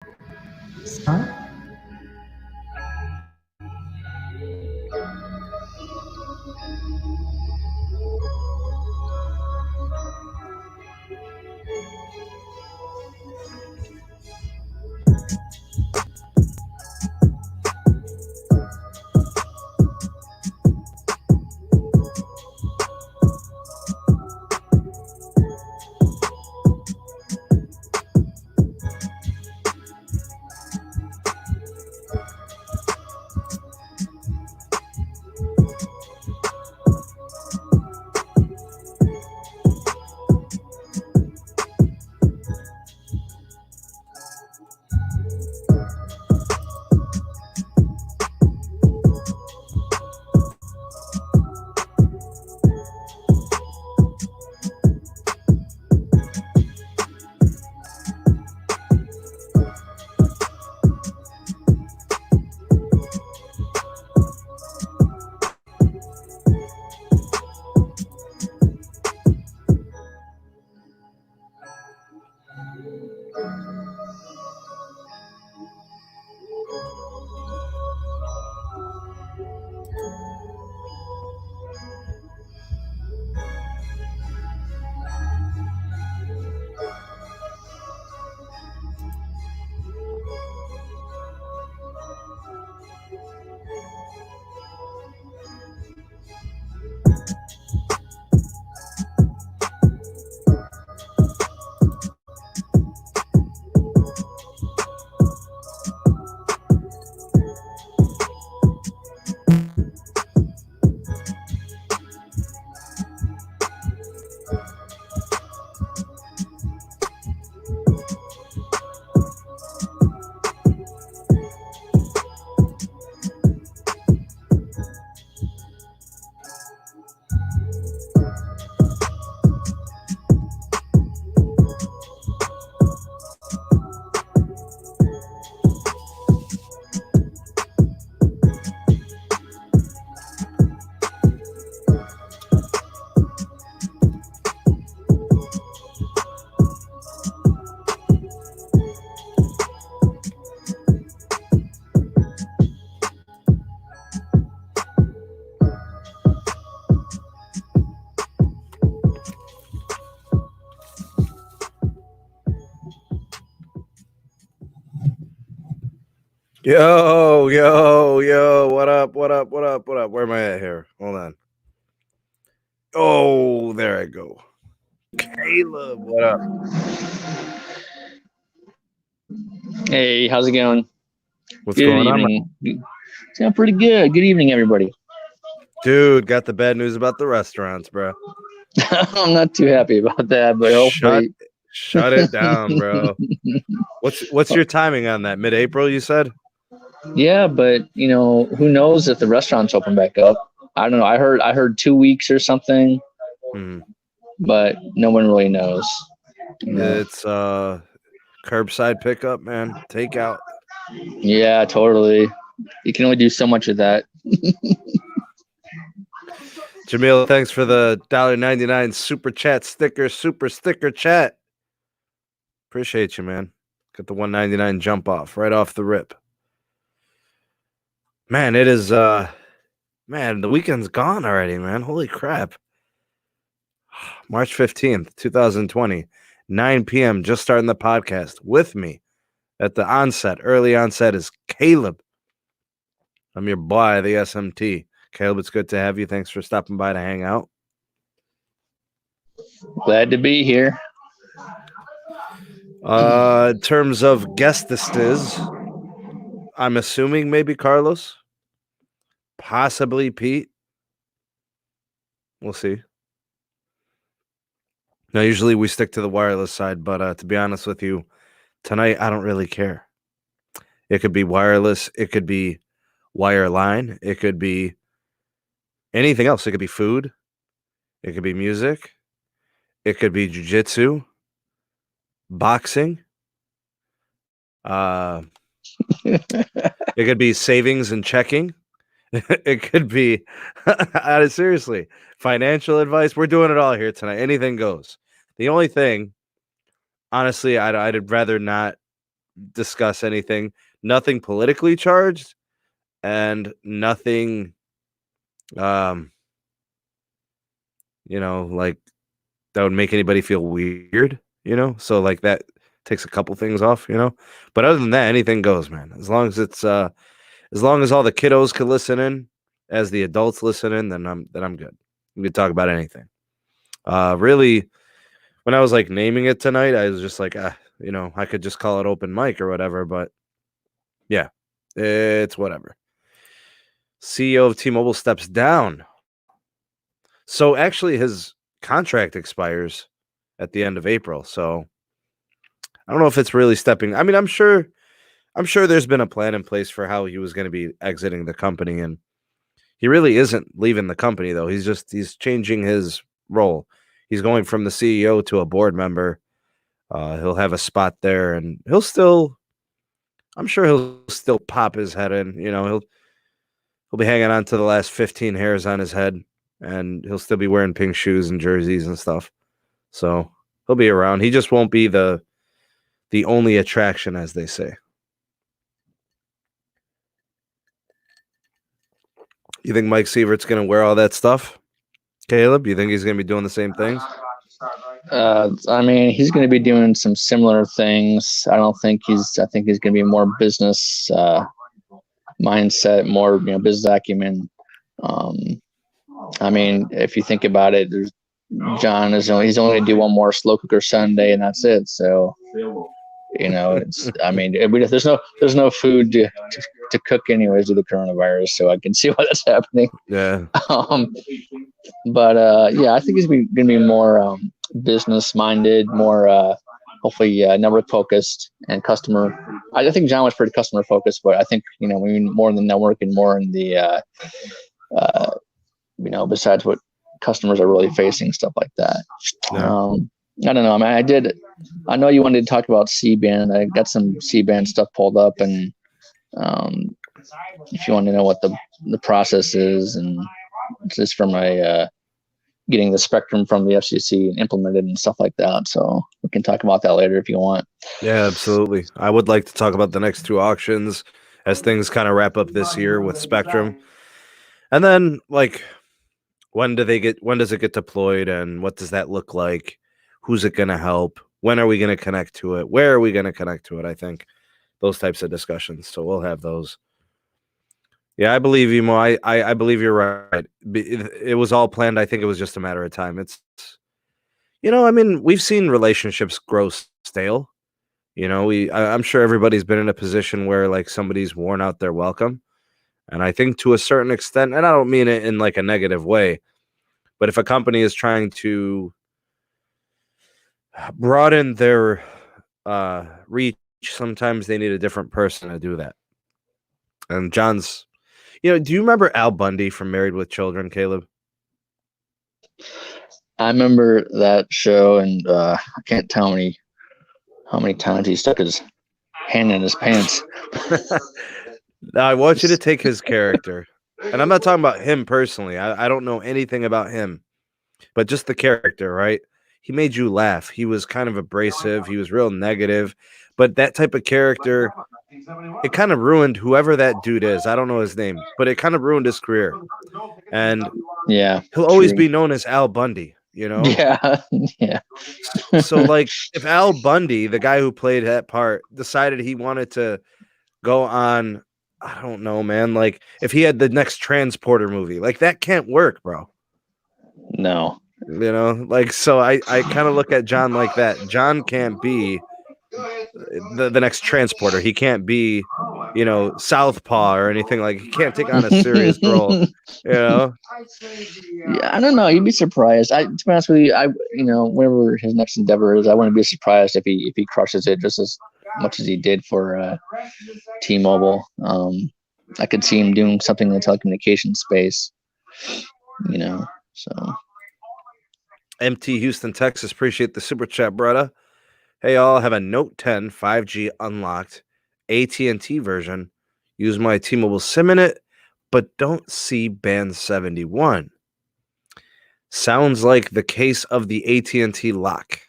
Huh? Yo, what up? Where am I at here? Hold on. Oh, there I go. Caleb, what up? Hey, how's it going? What's going on? It's going pretty good. Good evening, everybody. Dude, got the bad news about the restaurants, bro. I'm not too happy about that, but hopefully... Shut it down, bro. What's your timing on that? Mid-April, you said? Yeah, but who knows if the restaurants open back up? I don't know. I heard 2 weeks or something, but no one really knows. It's curbside pickup, man. Takeout. Yeah, totally. You can only do so much of that. Jamaal, thanks for the $1.99 super sticker chat. Appreciate you, man. Got the $1.99 jump off right off the rip. Man, it is man, the weekend's gone already, man. Holy crap. March 15th, 2020, 9 p.m. Just starting the podcast with me at the early onset is Caleb. I'm your boy, the SMT. Caleb, it's good to have you. Thanks for stopping by to hang out. Glad to be here. In terms of guestistas, I'm assuming maybe Carlos, possibly Pete. We'll see. Now, usually we stick to the wireless side, but to be honest with you, tonight I don't really care. It could be wireless. It could be wireline. It could be anything else. It could be food. It could be music. It could be jiu-jitsu, boxing. It could be savings and checking. It could be, seriously, financial advice. We're doing it all here tonight. Anything goes. The only thing, honestly, I'd rather not discuss anything, nothing politically charged, and nothing, like that would make anybody feel weird, So like that takes a couple things off, But other than that, anything goes, man. As long as it's as long as all the kiddos could listen in, as the adults listen in, then I'm good. We could talk about anything. Really, when I was like naming it tonight, I was just like, I could just call it open mic or whatever. But yeah, it's whatever. CEO of T-Mobile steps down. So actually, his contract expires at the end of April. So I don't know if it's really stepping. I mean, I'm sure there's been a plan in place for how he was going to be exiting the company, and he really isn't leaving the company though. He's changing his role. He's going from the CEO to a board member. He'll have a spot there, and I'm sure he'll still pop his head in. He'll be hanging on to the last 15 hairs on his head, and he'll still be wearing pink shoes and jerseys and stuff. So he'll be around. He just won't be the only attraction, as they say. You think Mike Sievert's going to wear all that stuff? Caleb, you think he's going to be doing the same things? I mean, he's going to be doing some similar things. I think he's going to be more business mindset, more business acumen. I mean, if you think about it, John he's only going to do one more slow cooker Sunday, and that's it. So, it's. I mean, there's no food to cook anyways with the coronavirus, so I can see why that's happening. Yeah. But yeah, I think he's going to be more business minded, more hopefully network focused and customer. I think John was pretty customer focused, but I think we mean more in the network and more in the besides what customers are really facing, stuff like that. Yeah. I don't know. I mean, I know you wanted to talk about C-band. I got some C-band stuff pulled up, and if you want to know what the process is, and it's just from getting the spectrum from the FCC and implemented and stuff like that. So we can talk about that later if you want. Yeah, absolutely. I would like to talk about the next two auctions as things kind of wrap up this year with spectrum, and then like when does it get deployed, and what does that look like? Who's it going to help? When are we going to connect to it? Where are we going to connect to it? I think those types of discussions. So we'll have those. Yeah, I believe you, Mo. I believe you're right. It was all planned. I think it was just a matter of time. It's, I mean, we've seen relationships grow stale. I'm sure everybody's been in a position where like somebody's worn out their welcome. And I think to a certain extent, and I don't mean it in like a negative way, but if a company is trying to broaden their reach, sometimes they need a different person to do that. And John's, do you remember Al Bundy from Married with Children, Caleb? I remember that show, and I can't tell how many times he stuck his hand in his pants. Now, I want you to take his character, and I'm not talking about him personally. I don't know anything about him, but just the character, right? He made you laugh. He was kind of abrasive. He was real negative, but that type of character, it kind of ruined whoever that dude is. I don't know his name, but it kind of ruined his career. And yeah, he'll always be known as Al Bundy, Yeah, yeah. So like if Al Bundy, the guy who played that part, decided he wanted to go on, I don't know, man, like if he had the next Transporter movie, like that can't work, bro. No. Like, so I kind of look at John like that. John can't be the next Transporter. He can't be, Southpaw or anything. Like, he can't take on a serious role, Yeah, I don't know. You'd be surprised. To be honest with you, wherever his next endeavor is, I wouldn't be surprised if he crushes it just as much as he did for T-Mobile. I could see him doing something in the telecommunications space, so. MT Houston, Texas, appreciate the super chat, brother. Hey, all, have a Note 10 5G unlocked AT&T version. Use my T-Mobile SIM in it, but don't see band 71. Sounds like the case of the AT&T lock.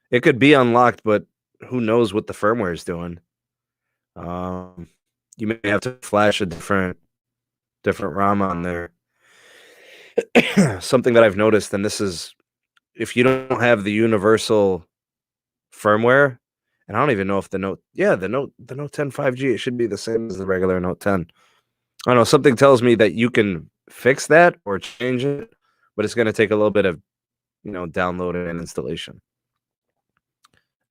It could be unlocked, but who knows what the firmware is doing. You may have to flash a different ROM on there. Something that I've noticed, and this is if you don't have the universal firmware, and I don't even know if the Note 10 5G, it should be the same as the regular Note 10. I don't know, something tells me that you can fix that or change it, but it's going to take a little bit of, downloading and installation.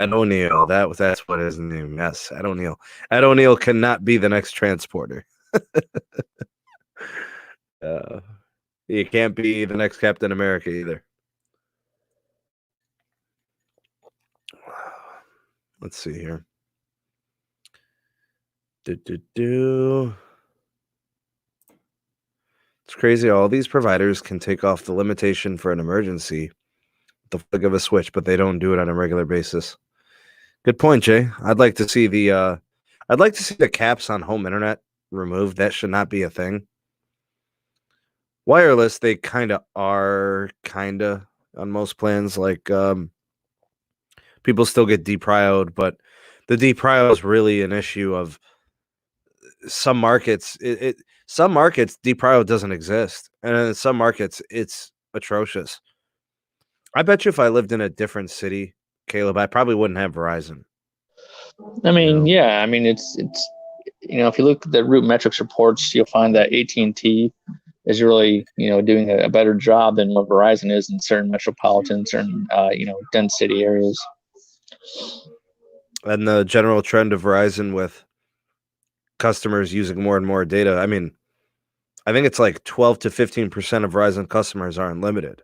Ed O'Neill, that's what his name. Yes, Ed O'Neill. Ed O'Neill cannot be the next transporter. He can't be the next Captain America either. Let's see here. It's crazy. All these providers can take off the limitation for an emergency, the flick of a switch, but they don't do it on a regular basis. Good point, Jay. I'd like to see the caps on home internet removed. That should not be a thing. Wireless, they kind of are on most plans. Like people still get deprioed, but the deprio is really an issue of some markets. Some markets deprio doesn't exist, and in some markets it's atrocious. I bet you if I lived in a different city, Caleb, I probably wouldn't have Verizon. I mean, yeah. I mean, it's if you look at the root metrics reports, you'll find that AT&T is really doing a better job than what Verizon is in certain metropolitan, certain dense city areas. And the general trend of Verizon with customers using more and more data. I mean, I think it's like 12 to 15% of Verizon customers are unlimited.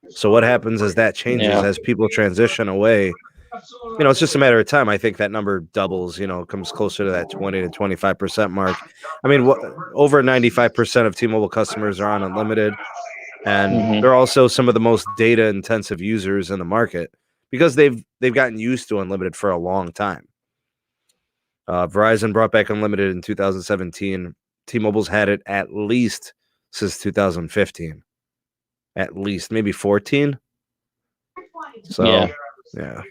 So what happens is that changes as people transition away. It's just a matter of time. I think that number doubles, comes closer to that 20 to 25% mark. I mean, over 95% of T-Mobile customers are on unlimited, and they're also some of the most data-intensive users in the market because they've gotten used to unlimited for a long time. Verizon brought back unlimited in 2017. T-Mobile's had it at least since 2015. At least, maybe 14. So, yeah.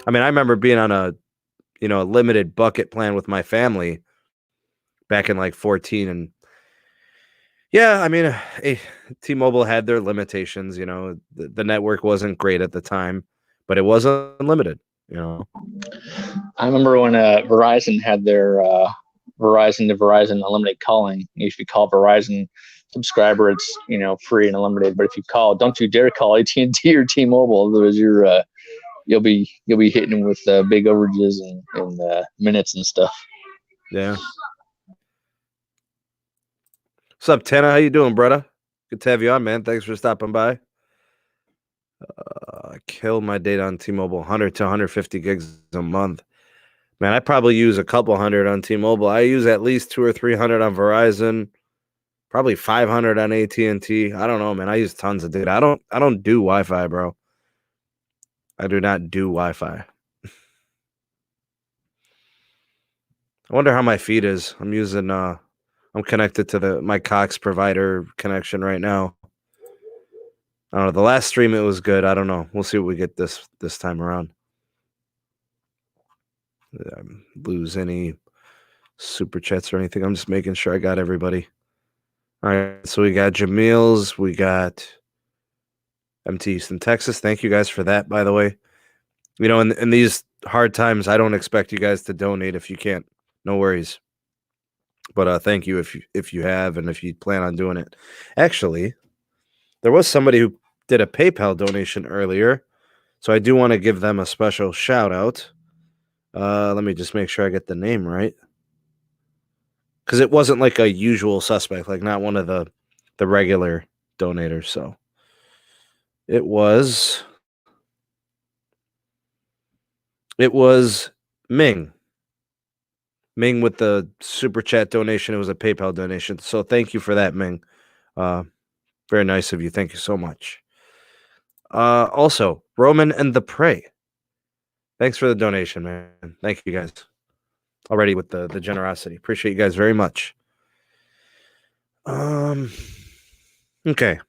I mean, I remember being on a limited bucket plan with my family back in like 14. And yeah, I mean, T-Mobile had their limitations. The network wasn't great at the time, but it was unlimited. I remember when Verizon had their Verizon to Verizon unlimited calling. If you call Verizon subscriber, it's free and unlimited. But if you don't you dare call AT&T or T-Mobile, otherwise you'll be hitting them with big overages and minutes and stuff. Yeah. What's up, Tana? How you doing, brother? Good to have you on, man. Thanks for stopping by. I kill my data on T-Mobile, 100 to 150 gigs a month. Man, I probably use a couple hundred on T-Mobile. I use at least 200 or 300 on Verizon. Probably 500 on AT&T. I don't know, man. I use tons of data. I don't do Wi-Fi, bro. I do not do Wi-Fi. I wonder how my feed is. I'm using I'm connected to my Cox provider connection right now. I don't know. The last stream it was good. I don't know. We'll see what we get this time around. Lose any super chats or anything. I'm just making sure I got everybody. All right, so we got Jamil's, we got MT Houston, Texas. Thank you guys for that, by the way. In these hard times, I don't expect you guys to donate if you can't. No worries. But thank you if you have and if you plan on doing it. Actually, there was somebody who did a PayPal donation earlier, so I do want to give them a special shout out. Let me just make sure I get the name right. Because it wasn't like a usual suspect, like not one of the regular donators. So it was Ming. Ming with the super chat donation. It was a PayPal donation. So thank you for that, Ming. Very nice of you. Thank you so much. Also, Roman and the Prey. Thanks for the donation, man. Thank you guys. Already with the generosity. Appreciate you guys very much. Okay.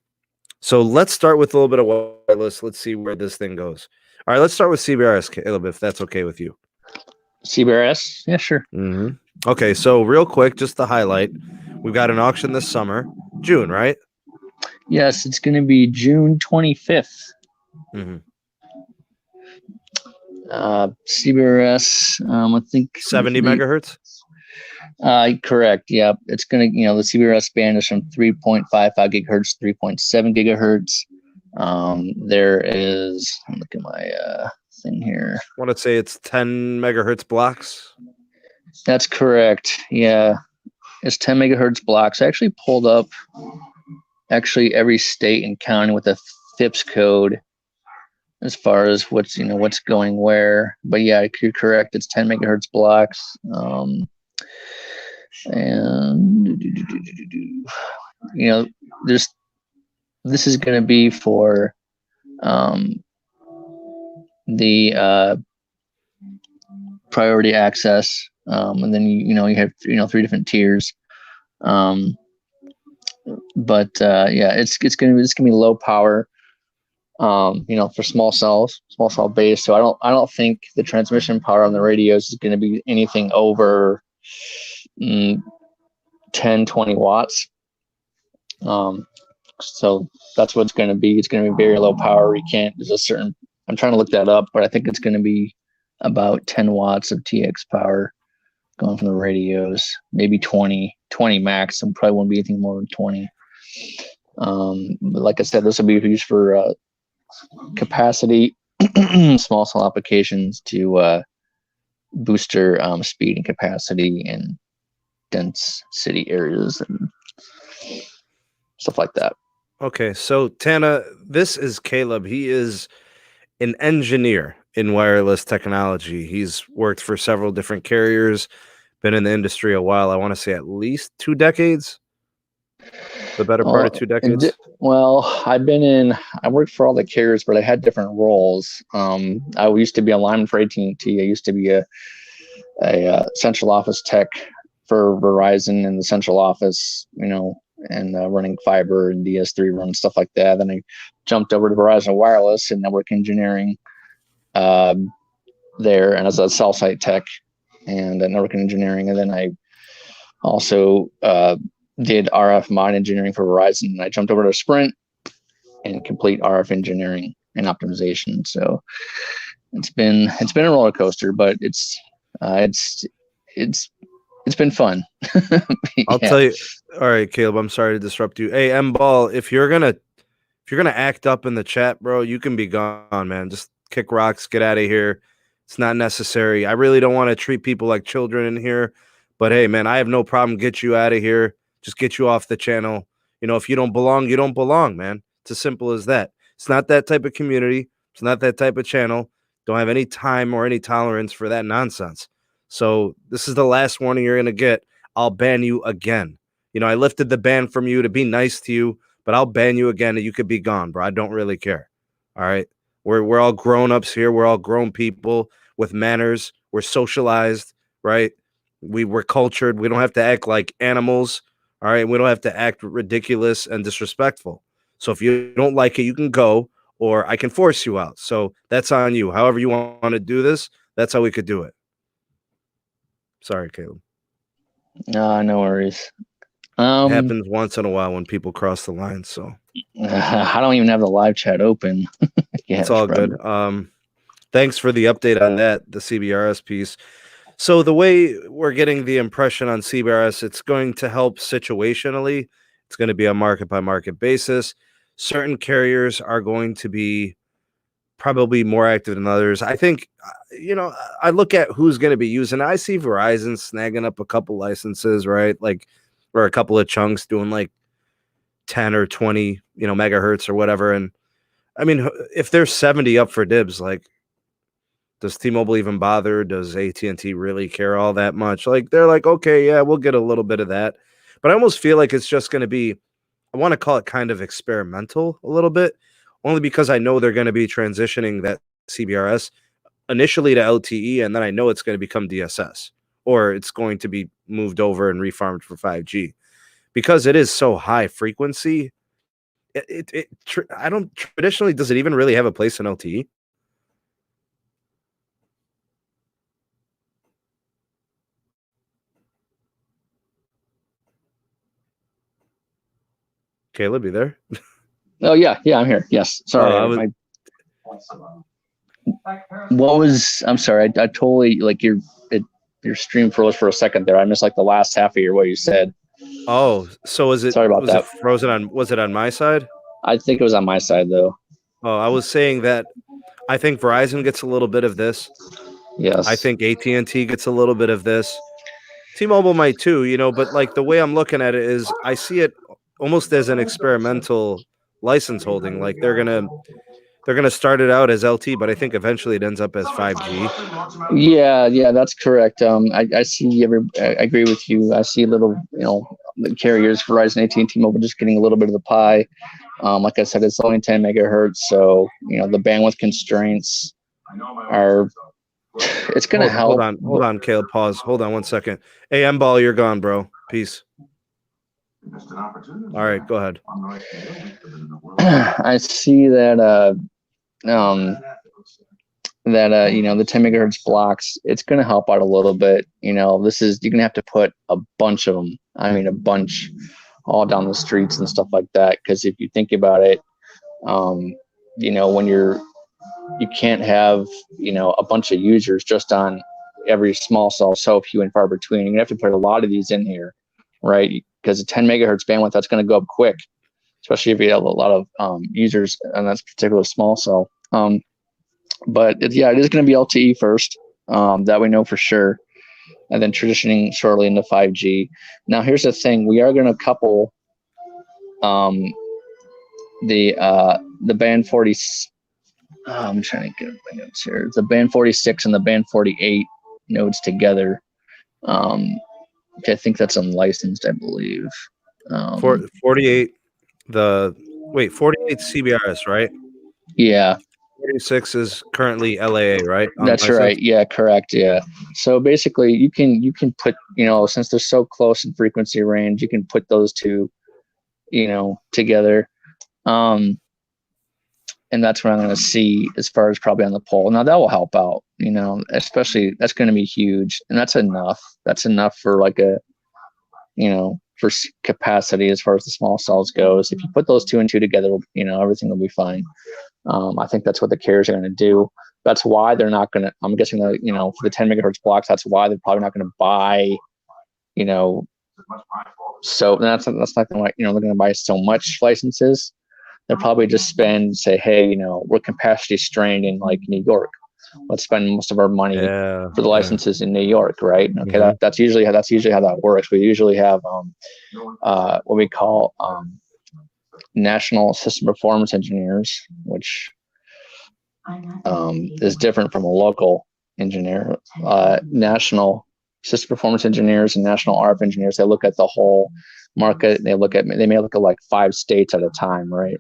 So let's start with a little bit of wireless. Let's see where this thing goes. All right, let's start with CBRS, Caleb, if that's okay with you. CBRS? Yeah, sure. Okay, so real quick, just to highlight, we've got an auction this summer, June, right? Yes, it's going to be June 25th. CBRS, I think 70 megahertz. Correct. Yeah, it's going to, the CBRS band is from 3.55 gigahertz, 3.7 gigahertz. There is, look at my thing here. I want to say it's 10 megahertz blocks. That's correct. Yeah, it's 10 megahertz blocks. I actually pulled up every state and county with a FIPS code as far as what's going where. But yeah, you're correct. It's 10 megahertz blocks. And this is going to be for the priority access, and then you have 3 different tiers. But yeah, it's gonna be low power, for small cell base. So I don't think the transmission power on the radios is going to be anything over 10, 20 watts. So that's what it's going to be. It's going to be very low power. I'm trying to look that up, but I think it's going to be about 10 watts of TX power going from the radios, maybe 20 max, and probably won't be anything more than 20. But like I said, this will be used for capacity, small cell applications to booster speed and capacity in dense city areas and stuff like that. Okay, so Tana, this is Caleb. He is an engineer in wireless technology. He's worked for several different carriers, been in the industry a while. I want to say at least 2 decades. The better part of 2 decades. I worked for all the carriers, but I had different roles. I used to be a lineman for AT&T. I used to be a central office tech for Verizon in the central office, and running fiber and DS3 run stuff like that. Then I jumped over to Verizon Wireless and network engineering there, and as a cell site tech and network engineering. And then I also did RF mod engineering for Verizon, and I jumped over to Sprint and complete RF engineering and optimization. So it's been a roller coaster, but it's been fun. I'll tell you. All right, Caleb, I'm sorry to disrupt you. Hey, M-Ball, if you're gonna act up in the chat, bro, you can be gone, man. Just kick rocks, get out of here. It's not necessary. I really don't want to treat people like children in here, but hey, man, I have no problem. Get you out of here. Just get you off the channel. If you don't belong, you don't belong, man. It's as simple as that. It's not that type of community. It's not that type of channel. Don't have any time or any tolerance for that nonsense. So this is the last warning you're going to get. I'll ban you again. I lifted the ban from you to be nice to you, but I'll ban you again and you could be gone, bro. I don't really care. All right. We're all grown-ups here. We're all grown people with manners. We're socialized, right? We're cultured. We don't have to act like animals. All right. We don't have to act ridiculous and disrespectful. So if you don't like it, you can go, or I can force you out. So that's on you. However you want to do this, that's how we could do it. Sorry, Caleb. No worries. It happens once in a while when people cross the line. So I don't even have the live chat open. Yeah, it's all good. Thanks for the update on that, the CBRS piece. So the way we're getting the impression on CBRS, it's going to help situationally. It's going to be a market by market basis. Certain carriers are going to be probably more active than others. I think, I look at who's going to be using. I see Verizon snagging up a couple licenses, right? Or a couple of chunks doing like 10 or 20, megahertz or whatever. And I mean, if there's 70 up for dibs, does T-Mobile even bother? Does AT&T really care all that much? They're like, okay, yeah, we'll get a little bit of that. But I almost feel like it's just going to be, I want to call it kind of experimental a little bit, only because I know they're going to be transitioning that CBRS initially to LTE, and then I know it's going to become DSS, or it's going to be moved over and refarmed for 5G. Because it is so high frequency, I don't traditionally, does it even really have a place in LTE? Caleb, you there? Oh yeah, I'm here. Yes, sorry. I'm sorry. I totally like your stream froze for a second there. I missed like the last half of what you said. Oh, so was it? Sorry about that. It frozen on? Was it on my side? I think it was on my side though. Oh, I was saying that I think Verizon gets a little bit of this. Yes. I think AT&T gets a little bit of this. T-Mobile might too, but like the way I'm looking at it is I see it almost as an experimental license holding. Like they're gonna start it out as LT, but I think eventually it ends up as 5G. Yeah, that's correct. I see I agree with you. I see little, the carriers, Verizon, AT&T, Mobile, just getting a little bit of the pie. Like I said, it's only 10 megahertz, so the bandwidth constraints are. It's gonna help. Hold on, Caleb. Pause. Hold on 1 second. Hey, M-Ball, you're gone, bro. Peace. All right, go ahead. I see that the 10 megahertz blocks, it's going to help out a little bit. You're going to have to put a bunch of them. I mean, a bunch all down the streets and stuff like that. Because if you think about it, when you can't have, a bunch of users just on every small cell, so few and far between. You're going to have to put a lot of these in here, right? Because a 10 megahertz bandwidth, that's going to go up quick, especially if you have a lot of users on that particular small cell. But it is going to be LTE first, that we know for sure, and then transitioning shortly into 5G. Now, here's the thing: we are going to couple the band 40. I'm trying to get my notes here. The band 46 and the band 48 nodes together. I think that's unlicensed, I believe. 48. 48 CBRS, right? Yeah. 46 is currently LAA, right? That's right. Yeah, correct. Yeah. So basically, you can put, since they're so close in frequency range, you can put those two, together. And that's what I'm going to see as far as probably on the pole. Now that will help out, especially that's going to be huge, and that's enough. That's enough for like a, for capacity as far as the small cells goes. If you put those two and two together, everything will be fine. I think that's what the carriers are going to do. That's why they're not going to. I'm guessing that for the 10 megahertz blocks, that's why they're probably not going to buy. So that's not going to they're going to buy so much licenses. They'll probably just say, hey, we're capacity strained in like New York. Let's spend most of our money for the licenses in New York, right? Okay, mm-hmm. that's usually how that works. We usually have what we call national system performance engineers, which is different from a local engineer. National system performance engineers and national RF engineers, they look at the whole market. They may look at like 5 states at a time, right?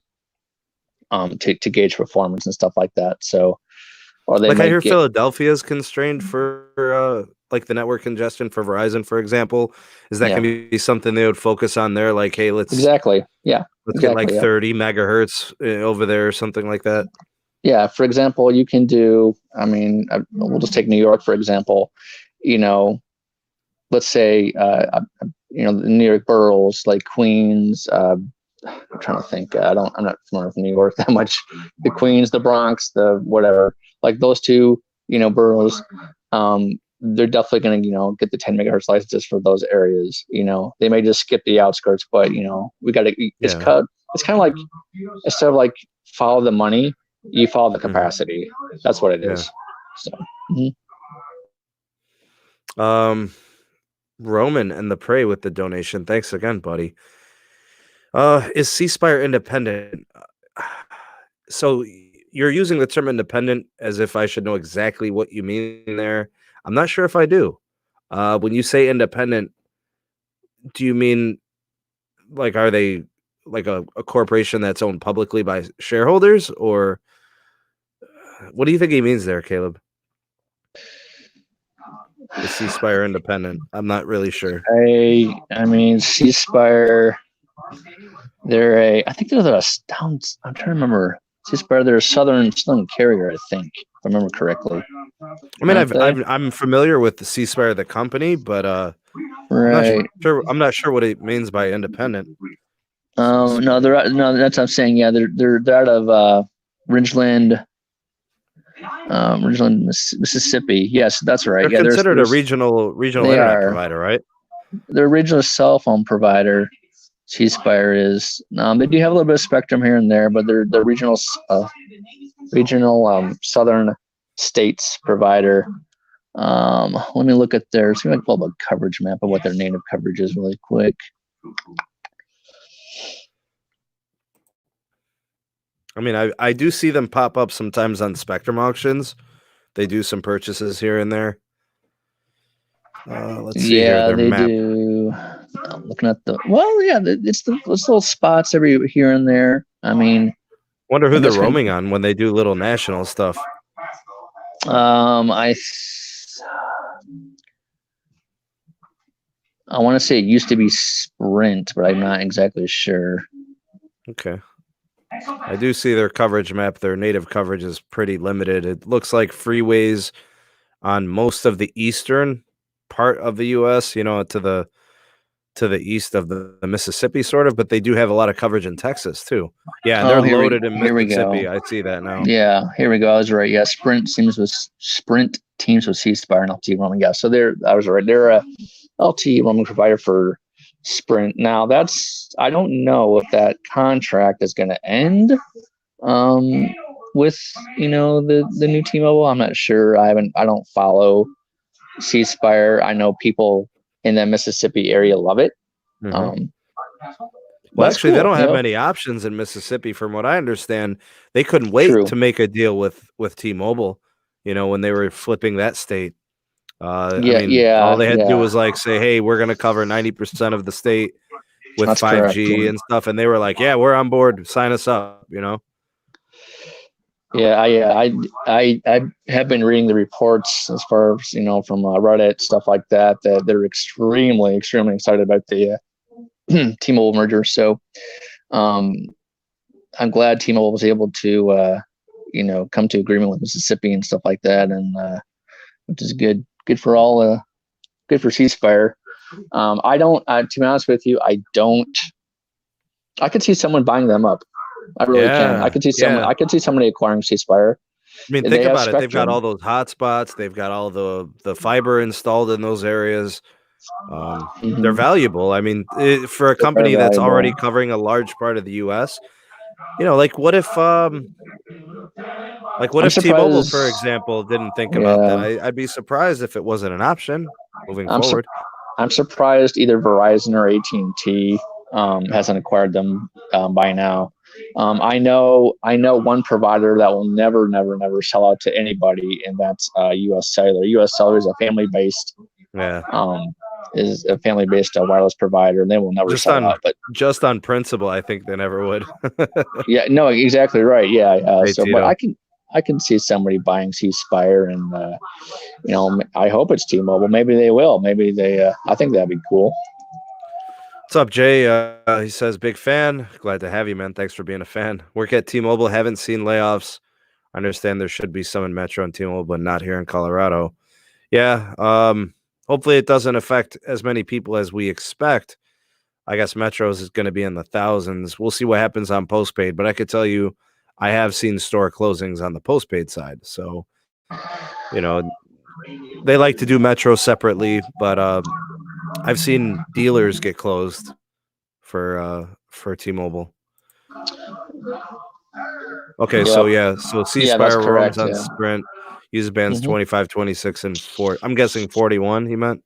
To gauge performance and stuff like that. So, or they I hear Philadelphia is constrained for like the network congestion for Verizon, for example. Is that going to be something they would focus on there? Like, hey, let's get like 30 megahertz over there or something like that. Yeah. For example, you can do. We'll just take New York for example. Let's say the New York boroughs like Queens. I'm trying to think. I'm not familiar with New York that much. The Queens, the Bronx, the whatever, like those two, boroughs. They're definitely going to, get the 10 megahertz licenses for those areas. They may just skip the outskirts, but we got to. It's kind of like instead of like follow the money, you follow the capacity. Mm-hmm. That's what it is. So. Mm-hmm. Roman and the Prey with the donation. Thanks again, buddy. Is C-Spire independent? So you're using the term independent as if I should know exactly what you mean there. I'm not sure if I do. When you say independent, do you mean like, are they like a corporation that's owned publicly by shareholders, or what do you think he means there, Caleb? Is C-Spire independent? I'm not really sure. C-Spire, I think they're I'm trying to remember. C-Spire, they're a southern carrier, I think, if I remember correctly. I'm familiar with the C-Spire, the company, but right. I'm not sure what it means by independent. No, that's what I'm saying. Yeah, they're out of Ridgeland, Mississippi. Yes, that's right. They're Yeah, considered a regional internet provider, right? Their regional cell phone provider. C-Spire is. They do have a little bit of spectrum here and there, but they're the regional southern states provider. Let me look at theirs. Let me pull up a coverage map of what their native coverage is really quick. I mean, I do see them pop up sometimes on Spectrum auctions. They do some purchases here and there. Let's see here. They map. do. I'm looking at it's those little spots every here and there. I mean, wonder who they're roaming on when they do little national stuff. I want to say it used to be Sprint, but I'm not exactly sure. Okay. I do see their coverage map. Their native coverage is pretty limited. It looks like freeways on most of the eastern part of the U.S., to the east of the Mississippi, sort of, but they do have a lot of coverage in Texas, too. Yeah, they're loaded in Mississippi. I see that now. Yeah, here we go. I was right. Yeah, Sprint teams with C-Spire and LTE roaming. Yeah, so I was right. They're a LTE roaming provider for Sprint. Now I don't know if that contract is going to end with the new T-Mobile. I'm not sure. I don't follow C-Spire. I know people in the Mississippi area love it. Mm-hmm. Well, actually, they don't have many options in Mississippi. From what I understand, they couldn't wait to make a deal with T-Mobile. When they were flipping that state. All they had to do was say, hey, we're going to cover 90% of the state with 5G and stuff. And they were like, yeah, we're on board. Sign us up, Yeah, I have been reading the reports as far as, from Reddit, stuff like that they're extremely, extremely excited about the T-Mobile merger. So I'm glad T-Mobile was able to, come to agreement with Mississippi and stuff like that. And which is good for all, good for C-Spire. To be honest with you, I could see someone buying them up. I really can. I could see someone. I could see somebody acquiring C-Spire. I mean, think about it. They've got all those hotspots. They've got all the fiber installed in those areas. They're valuable. I mean, for a company that's already covering a large part of the U.S., what if T-Mobile, for example, didn't think about that? I'd be surprised if it wasn't an option moving forward. I'm surprised either Verizon or AT&T hasn't acquired them by now. I know one provider that will never sell out to anybody, and that's U.S. Cellular. U.S. Cellular is a family-based wireless provider, and they will never sell out. But just on principle, I think they never would. Yeah, no, exactly right. Yeah, but I can see somebody buying C-Spire, and I hope it's T-Mobile. Maybe they will. Maybe they. I think that'd be cool. What's up, Jay? He says, big fan. Glad to have you, man. Thanks for being a fan. Work at T-Mobile. Haven't seen layoffs. I understand there should be some in Metro and T-Mobile, but not here in Colorado. Yeah. Hopefully it doesn't affect as many people as we expect. I guess Metro's is going to be in the thousands. We'll see what happens on postpaid, but I could tell you I have seen store closings on the postpaid side. So, they like to do Metro separately, but I've seen dealers get closed for T-Mobile. Okay, so C-Spire roams on Sprint. User bands 25, 26, and 4. I'm guessing 41, he meant?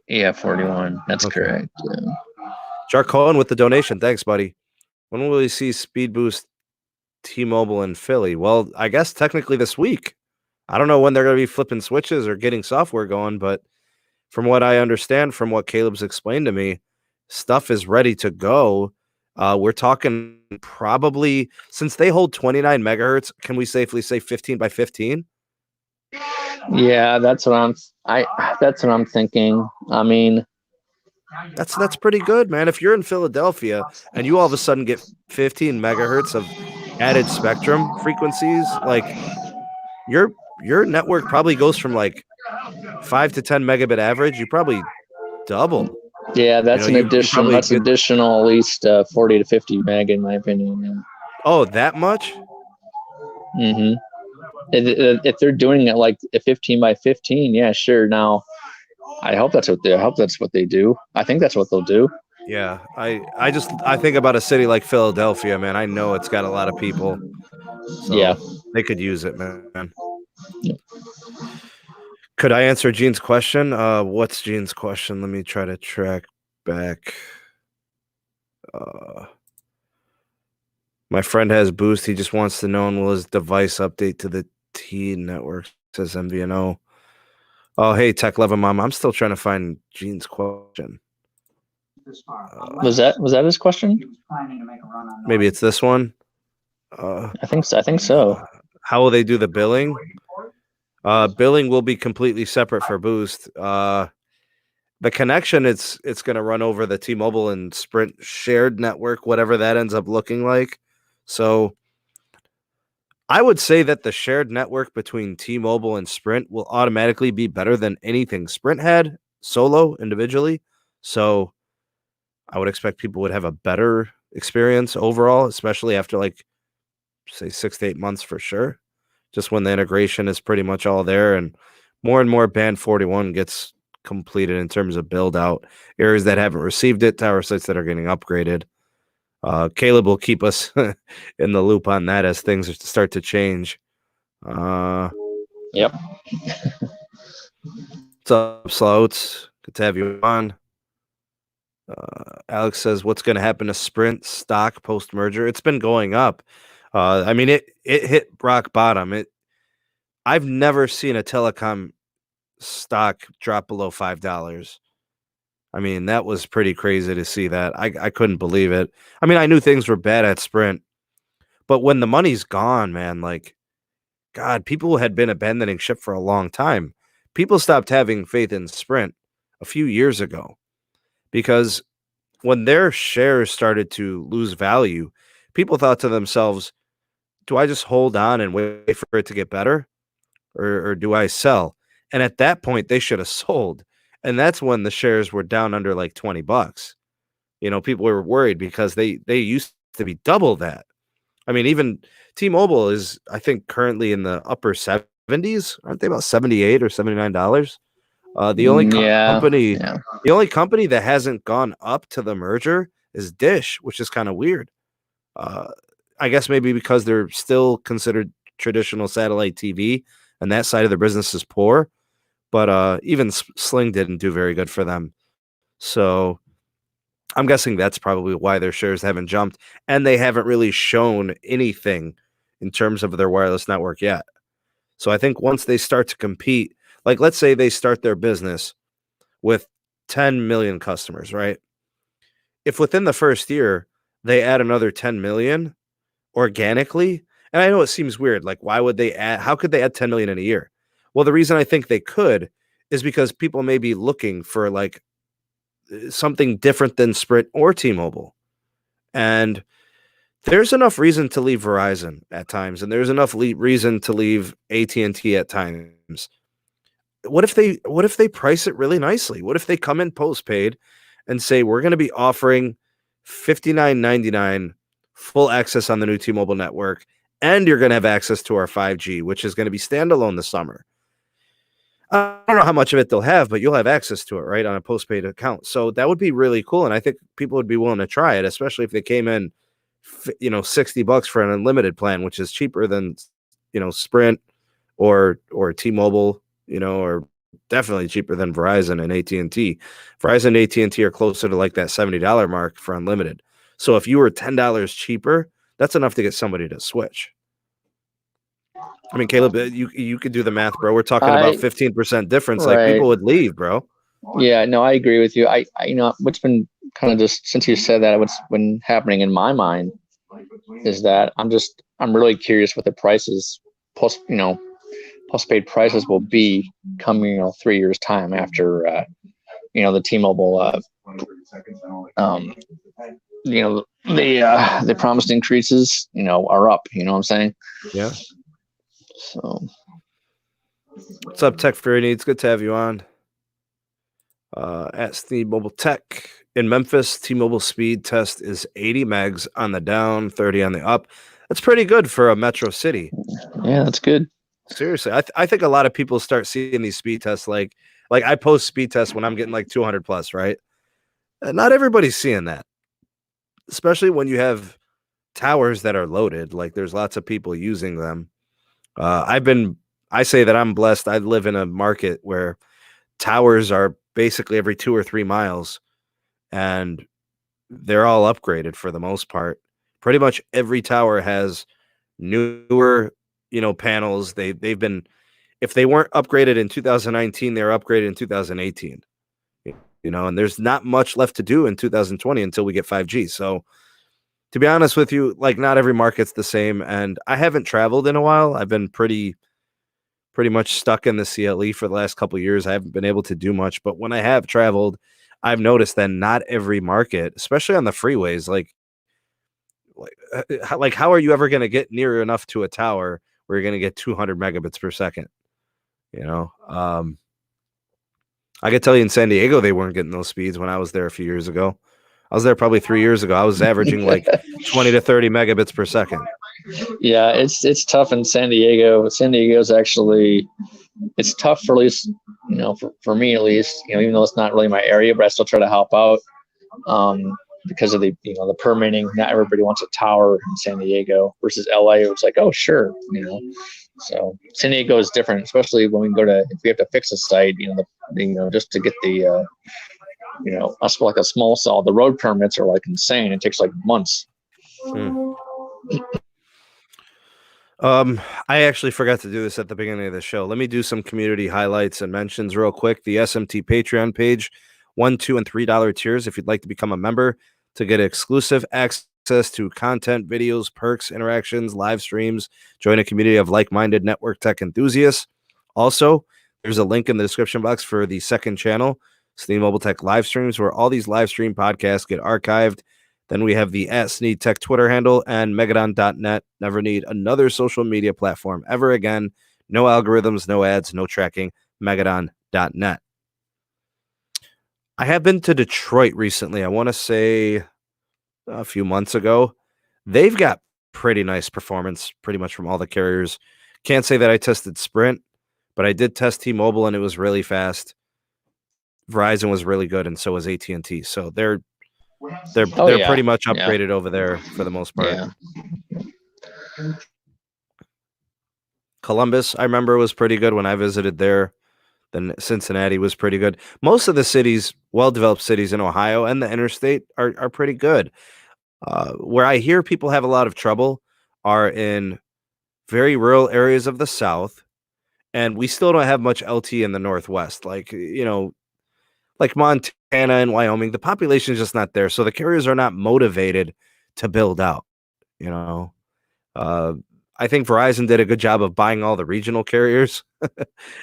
Yeah, 41. That's correct. Yeah. Jark Cohen with the donation. Thanks, buddy. When will we see Speed Boost T-Mobile in Philly? Well, I guess technically this week. I don't know when they're going to be flipping switches or getting software going, but from what I understand, from what Caleb's explained to me, stuff is ready to go. We're talking probably, since they hold 29 megahertz, can we safely say 15 by 15? Yeah, that's what I'm thinking. I mean, that's pretty good, man. If you're in Philadelphia and you all of a sudden get 15 megahertz of added spectrum frequencies, like your network probably goes from like 5 to 10 megabit average. You probably double. Yeah, that's You additional. That's additional at least 40 to 50 meg, in my opinion. Yeah. Oh, that much? Mm-hmm. If they're doing it like a 15 by 15, yeah, sure. Now, I hope that's what they do. I think that's what they'll do. Yeah, I think about a city like Philadelphia, man. I know it's got a lot of people, so they could use it, man. Yep. Could I answer Gene's question? What's Gene's question? Let me try to track back. My friend has Boost. He just wants to know, and will his device update to the T network? Says MVNO. Oh, hey, Tech Love Mom. I'm still trying to find Gene's question. Was that his question? Maybe it's this one. I think so. How will they do the billing? Billing will be completely separate for Boost. The connection, it's going to run over the T-Mobile and Sprint shared network, whatever that ends up looking like. So I would say that the shared network between T-Mobile and Sprint will automatically be better than anything Sprint had solo individually. So I would expect people would have a better experience overall, especially after say 6 to 8 months for sure. Just when the integration is pretty much all there and more Band 41 gets completed in terms of build out. Areas that haven't received it, tower sites that are getting upgraded. Caleb will keep us in the loop on that as things start to change. Yep. What's up, Slouts? Good to have you on. Alex says, what's going to happen to Sprint stock post-merger? It's been going up. I mean, it hit rock bottom. I've never seen a telecom stock drop below $5. I mean, that was pretty crazy to see that. I couldn't believe it. I mean, I knew things were bad at Sprint, but when the money's gone, man, God, people had been abandoning ship for a long time. People stopped having faith in Sprint a few years ago because when their shares started to lose value, people thought to themselves, do I just hold on and wait for it to get better? Or do I sell? And at that point, they should have sold. And that's when the shares were down under like $20. People were worried because they used to be double that. I mean, even T-Mobile is, I think, currently in the upper 70s. Aren't they about $78 or $79? The only company that hasn't gone up to the merger is Dish, which is kind of weird. I guess maybe because they're still considered traditional satellite TV and that side of their business is poor. But even Sling didn't do very good for them. So I'm guessing that's probably why their shares haven't jumped. And they haven't really shown anything in terms of their wireless network yet. So I think once they start to compete, like let's say they start their business with 10 million customers, right? If within the first year they add another 10 million organically, and I know it seems weird, like how could they add 10 million in a year? Well, the reason I think they could is because people may be looking for something different than Sprint or T-Mobile. And there's enough reason to leave Verizon at times, and there's enough reason to leave AT&T at times. What if they price it really nicely? What if they come in postpaid and say, we're going to be offering $59.99 full access on the new T-Mobile network, and you're going to have access to our 5G, which is going to be standalone this summer. I don't know how much of it they'll have, but you'll have access to it, right, on a postpaid account. So that would be really cool, and I think people would be willing to try it, especially if they came in, $60 for an unlimited plan, which is cheaper than, Sprint or T-Mobile, or definitely cheaper than Verizon and AT&T. Verizon and AT&T are closer to like that $70 mark for unlimited. So if you were $10 cheaper, that's enough to get somebody to switch. I mean, Caleb, you could do the math, bro. We're talking about 15% difference. Right. Like people would leave, bro. Yeah, no, I agree with you. I what's been kind of just since you said that, what's been happening in my mind is that I'm really curious what the prices postpaid prices will be coming 3 years time after the T-Mobile the promised increases are up. You know what I'm saying? Yeah. So, what's up, Tech for Needs? Good to have you on. At Steve Mobile Tech in Memphis, T-Mobile speed test is 80 megs on the down, 30 on the up. That's pretty good for a metro city. Yeah, that's good. Seriously, I think a lot of people start seeing these speed tests like I post speed tests when I'm getting like 200 plus, right? Not everybody's seeing that, especially when you have towers that are loaded. Like there's lots of people using them. I say that I'm blessed. I live in a market where towers are basically every 2 or 3 miles, and they're all upgraded for the most part. Pretty much every tower has newer, panels. They've been, if they weren't upgraded in 2019, they were upgraded in 2018. And there's not much left to do in 2020 until we get 5G. So to be honest with you, like not every market's the same. And I haven't traveled in a while. I've been pretty much stuck in the CLE for the last couple of years. I haven't been able to do much, but when I have traveled, I've noticed that not every market, especially on the freeways, like how are you ever going to get near enough to a tower where you're going to get 200 megabits per second? I could tell you in San Diego, they weren't getting those speeds when I was there a few years ago. I was there probably 3 years ago. I was averaging like 20 to 30 megabits per second. Yeah, it's tough in San Diego. San Diego's actually, it's tough for at least, for me at least, even though it's not really my area, but I still try to help out because of the, the permitting. Not everybody wants a tower in San Diego versus LA. It was like, oh, sure, So San Diego is different, especially when if we have to fix a site, just to get the, us like a small cell, the road permits are like insane. It takes like months. I actually forgot to do this at the beginning of the show. Let me do some community highlights and mentions real quick. The SMT Patreon page, $1, $2, and $3 tiers. If you'd like to become a member to get exclusive access to content, videos, perks, interactions, live streams, join a community of like-minded network tech enthusiasts. Also, there's a link in the description box for the second channel, SMT Mobile Tech live streams, where all these live stream podcasts get archived. Then we have the @SMT Tech Twitter handle and Megadon.net. Never need another social media platform ever again. No algorithms, no ads, no tracking. Megadon.net. I have been to Detroit recently. I want to say a few months ago. They've got pretty nice performance pretty much from all the carriers. Can't say that I tested Sprint, but I did test T-Mobile and it was really fast. Verizon was really good, and so was AT&T. So they're pretty much upgraded over there for the most part. Yeah. Columbus, I remember, was pretty good when I visited there. Then Cincinnati was pretty good. Most of the cities, well-developed cities in Ohio and the interstate are pretty good. Where I hear people have a lot of trouble are in very rural areas of the South, and we still don't have much LTE in the Northwest. Like Montana and Wyoming, the population is just not there. So the carriers are not motivated to build out, I think Verizon did a good job of buying all the regional carriers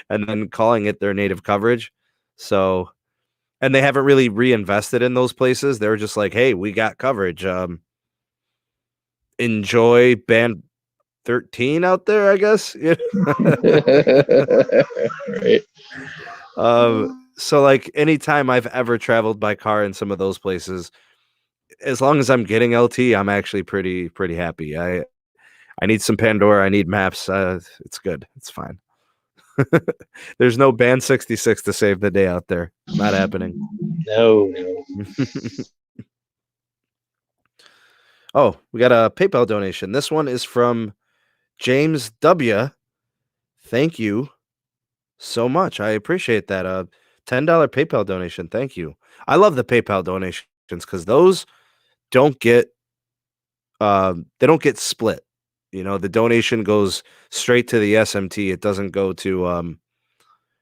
and then calling it their native coverage. So, and they haven't really reinvested in those places. They're just like, hey, we got coverage. Enjoy band 13 out there, I guess. Right. So like anytime I've ever traveled by car in some of those places, as long as I'm getting LT, I'm actually pretty happy. I need some Pandora. I need maps. It's good. It's fine. There's no band 66 to save the day out there. Not happening. No. Oh, we got a PayPal donation. This one is from James W. Thank you so much. I appreciate that. $10 PayPal donation. Thank you. I love the PayPal donations because those don't get split. The donation goes straight to the SMT. It doesn't go to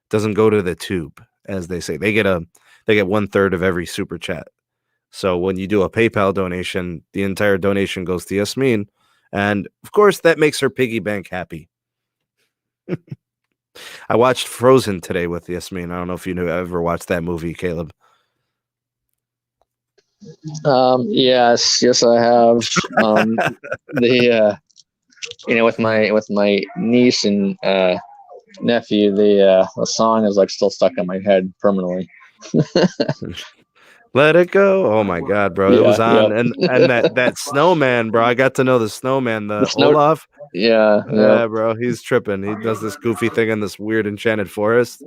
the tube, as they say. They get 1/3 of every super chat. So when you do a PayPal donation, the entire donation goes to Yasmin, and of course that makes her piggy bank happy. I watched Frozen today with Yasmin. I don't know if you ever watched that movie, Caleb. Yes, I have. With my niece and nephew, the song is like still stuck in my head permanently. Let it go. Oh my God, bro. It was on. Yeah. And that snowman, bro. I got to know the snowman, the Olaf. Yeah. Bro. He's tripping. He does this goofy thing in this weird enchanted forest.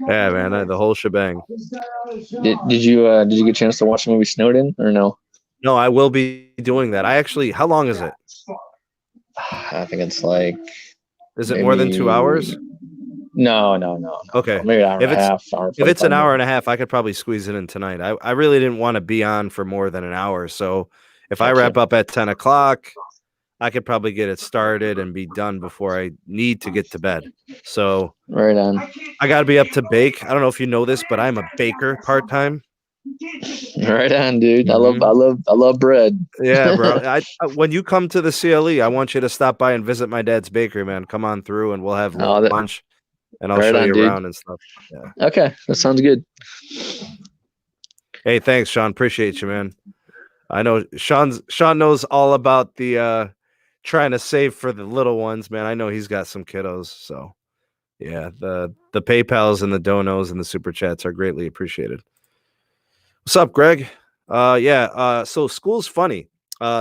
Yeah, man. The whole shebang. Did you get a chance to watch the movie Snowden or no? No, I will be doing that. How long is it? I think it's like. Is it more than 2 hours? No. Okay. Maybe an hour and a half. If it's an hour and a half, I could probably squeeze it in tonight. I really didn't want to be on for more than an hour. So if I wrap up at 10 o'clock, I could probably get it started and be done before I need to get to bed. So right on. I got to be up to bake. I don't know if you know this, but I'm a baker part-time. Right on, dude. I love bread. Yeah, bro. When you come to the CLE, I want you to stop by and visit my dad's bakery, man. Come on through and we'll have lunch and I'll show you around and stuff. Yeah. Okay, that sounds good. Hey, thanks, Sean. Appreciate you, man. I know Sean knows all about the trying to save for the little ones, man. I know he's got some kiddos, so yeah, the PayPals and the donos and the super chats are greatly appreciated. What's up, Greg? So school's funny.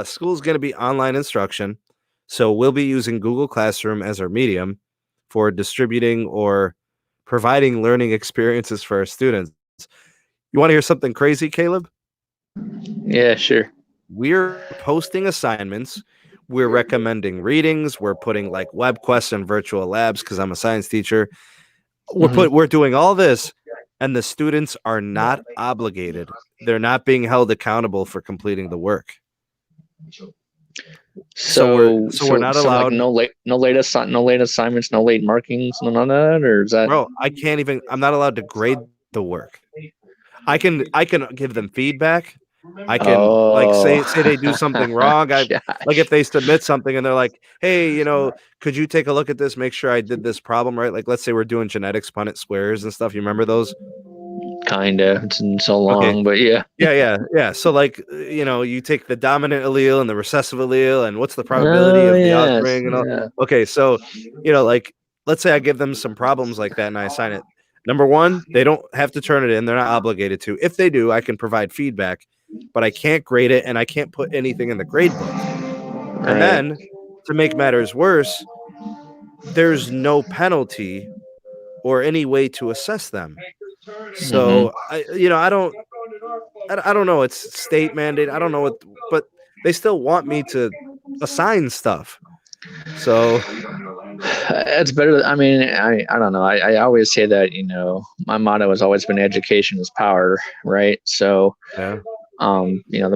School's going to be online instruction. So we'll be using Google Classroom as our medium for distributing or providing learning experiences for our students. You want to hear something crazy, Caleb? Yeah, sure. We're posting assignments. We're recommending readings. We're putting like web quests and virtual labs because I'm a science teacher. We're doing all this. And the students are not obligated. They're not being held accountable for completing the work. So we're not allowed. Like no late assignments, no late markings, none of that, or is that? Bro, I'm not allowed to grade the work. I can give them feedback. I can say they do something wrong. Like if they submit something and they're like, hey, could you take a look at this? Make sure I did this problem right. Like let's say we're doing genetics, Punnett squares and stuff. You remember those? Kinda. It's been so long, but yeah. Yeah. So like, you take the dominant allele and the recessive allele and what's the probability of the outbring and all. Yeah. Okay. So, like let's say I give them some problems like that and I assign it. Number one, they don't have to turn it in. They're not obligated to. If they do, I can provide feedback, but I can't grade it and I can't put anything in the grade book. Right. And then to make matters worse, there's no penalty or any way to assess them. So I don't know. It's state mandate. I don't know but they still want me to assign stuff. So it's better. I mean, I don't know. I always say that, my motto has always been education is power. Right. So, the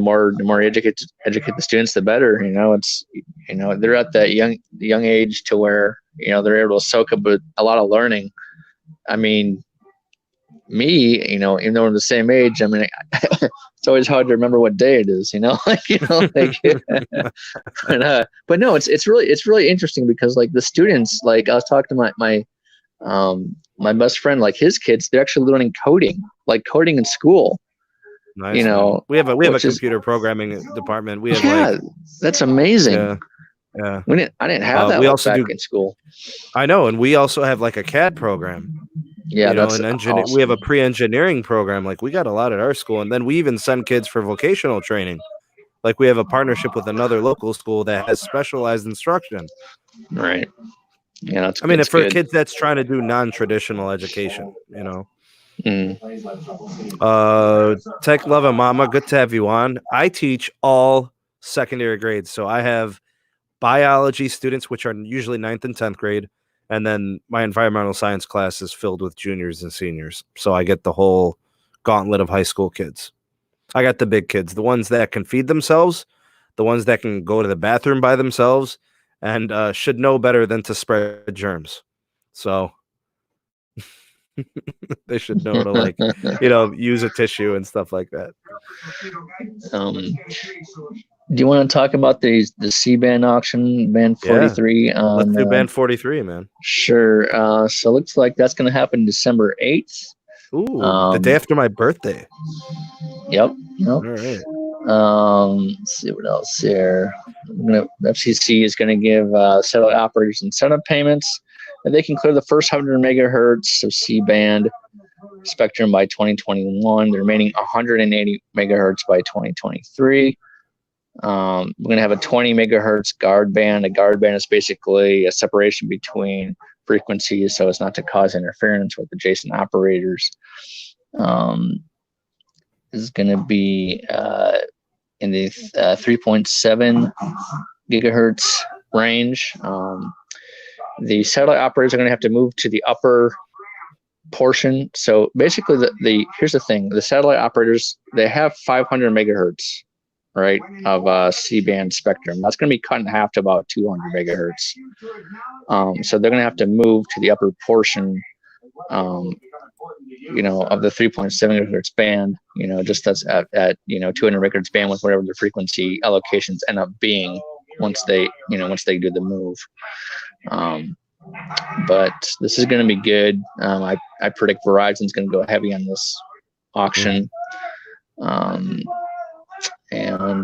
more you educate the students, the better, it's, they're at that young age to where, they're able to soak up a lot of learning. I mean, me, even though we're the same age, I mean, it's always hard to remember what day it is, but no, it's really interesting because like the students, like I was talking to my best friend, like his kids, they're actually learning coding in school. Nice, we have a computer programming department. We have that's amazing. Yeah. I didn't have that back in school. I know, and we also have like a CAD program. Yeah, that's awesome. We have a pre-engineering program. Like we got a lot at our school, and then we even send kids for vocational training. Like we have a partnership with another local school that has specialized instruction. Right. Yeah, if for kids that's trying to do non-traditional education, Tech Love and Mama, good to have you on. I teach all secondary grades, so I have biology students, which are usually 9th and 10th grade. And then my environmental science class is filled with juniors and seniors. So I get the whole gauntlet of high school kids. I got the big kids, the ones that can feed themselves, the ones that can go to the bathroom by themselves, and should know better than to spread germs. So they should know to use a tissue and stuff like that. Do you want to talk about the C-band auction, band 43? Yeah. Let's do band 43, man. Sure. So it looks like that's going to happen December 8th. Ooh, the day after my birthday. Yep. All right. Let's see what else here. FCC is going to give satellite operators incentive payments. And they can clear the first 100 megahertz of C-band. spectrum by 2021. The remaining 180 megahertz by 2023. We're going to have a 20 megahertz guard band. A guard band is basically a separation between frequencies, so as not to cause interference with adjacent operators. This is going to be in the 3.7 gigahertz range. The satellite operators are going to have to move to the upper portion. So basically, here's the thing: the satellite operators, they have 500 megahertz, right, of C-band spectrum. That's going to be cut in half to about 200 megahertz. So they're going to have to move to the upper portion, of the 3.7 gigahertz band. Just that's at 200 megahertz bandwidth, whatever the frequency allocations end up being once they do the move. But this is going to be good. I predict Verizon's going to go heavy on this auction. And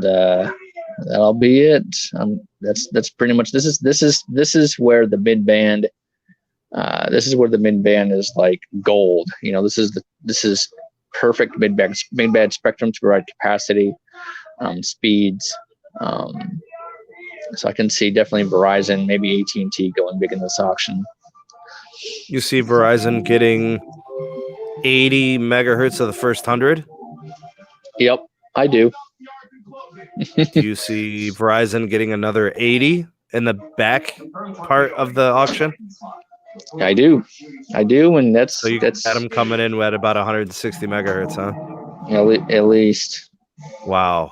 that'll be it. That's pretty much, this is where the mid band, is like gold. This is perfect mid band spectrum to provide capacity, speeds. So I can see definitely Verizon, maybe AT&T going big in this auction. You see Verizon getting 80 megahertz of the first 100? Yep, I do. Do you see Verizon getting another 80 in the back part of the auction? I do, and that's so you got them coming in at about 160 megahertz, huh? At least. Wow.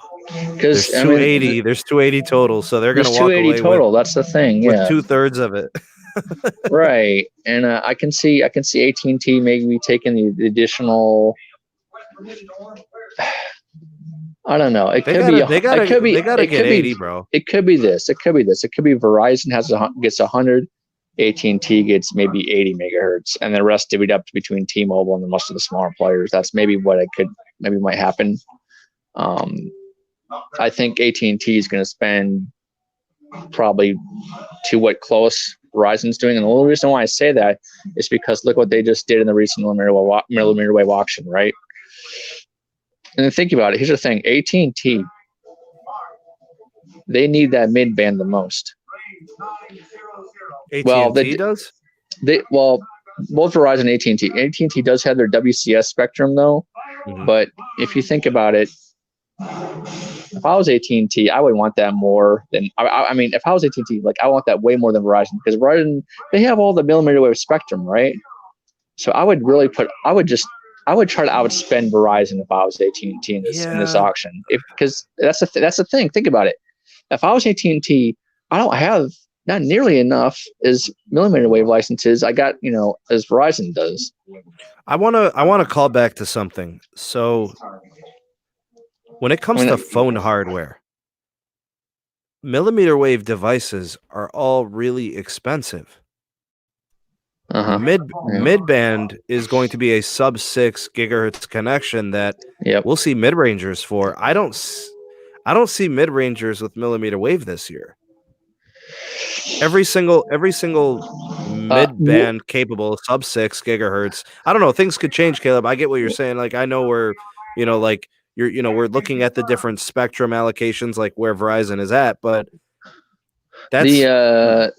Because there's 280. There's 280 total, so they're going to walk away 280 total. That's the thing. Yeah, with 2/3 of it. Right, and I can see AT&T maybe taking the additional. I don't know. It could be 80, bro. It could be this. It could be Verizon gets 100, AT&T gets maybe 80 megahertz, and the rest divvied up between T-Mobile and the most of the smaller players. That's maybe what might happen. I think AT&T is going to spend probably to what close Verizon's doing, and the only reason why I say that is because look what they just did in the recent millimeter wave auction, right? And then think about it. Here's the thing: AT&T, they need that mid band the most. AT&T does? Both Verizon and AT&T. AT&T does have their WCS spectrum though, but if you think about it, if I was AT&T, I would want that more than. I mean, if I was AT&T, I want that way more than Verizon, because Verizon, they have all the millimeter wave spectrum, right? So I would really I would spend Verizon if I was AT&T in this auction, because that's the thing. Think about it. If I was AT&T, I don't have not nearly enough as millimeter wave licenses I got, as Verizon does. I want to call back to something. So when it comes to phone hardware, millimeter wave devices are all really expensive. Mid-band is going to be a sub-6 gigahertz connection that we'll see mid-rangers for. I don't see mid-rangers with millimeter wave this year. Every single mid-band capable of sub-6 gigahertz. I don't know. Things could change, Caleb. I get what you're saying. I know we're looking at the different spectrum allocations, like where Verizon is at, but that's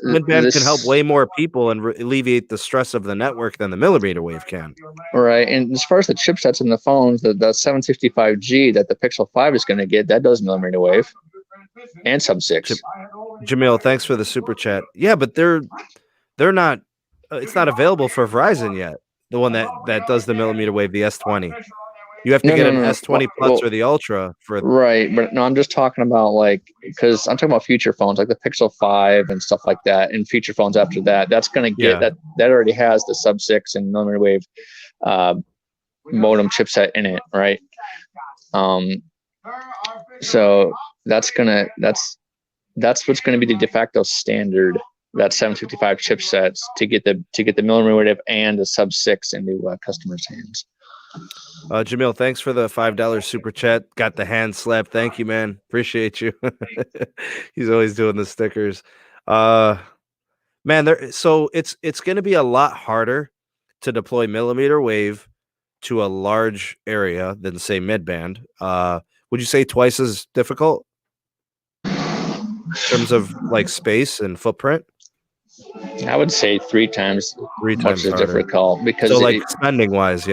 mid-band can help way more people and alleviate the stress of the network than the millimeter wave can. Right, and as far as the chipsets in the phones, the 765G that the Pixel 5 is going to get, that does millimeter wave and sub-6. Jamil, thanks for the super chat. Yeah, but they're not. It's not available for Verizon yet. The one that does the millimeter wave, the S20. You have to get an S20 Plus or the Ultra for. Right, but no, I'm just talking about because I'm talking about future phones like the Pixel 5 and stuff like that, and future phones after that. That's going to get that already has the sub-6 and millimeter wave modem chipset in it, right? So that's what's going to be the de facto standard. That 755 chipsets to get the millimeter wave and the sub-6 into customers' hands. Jamil, thanks for the $5 super chat. Got the hand slap. Thank you, man. Appreciate you. He's always doing the stickers. Man, so it's going to be a lot harder to deploy millimeter wave to a large area than say mid-band. Would you say twice as difficult in terms of like space and footprint? I would say three times Times as harder. difficult because So like spending wise,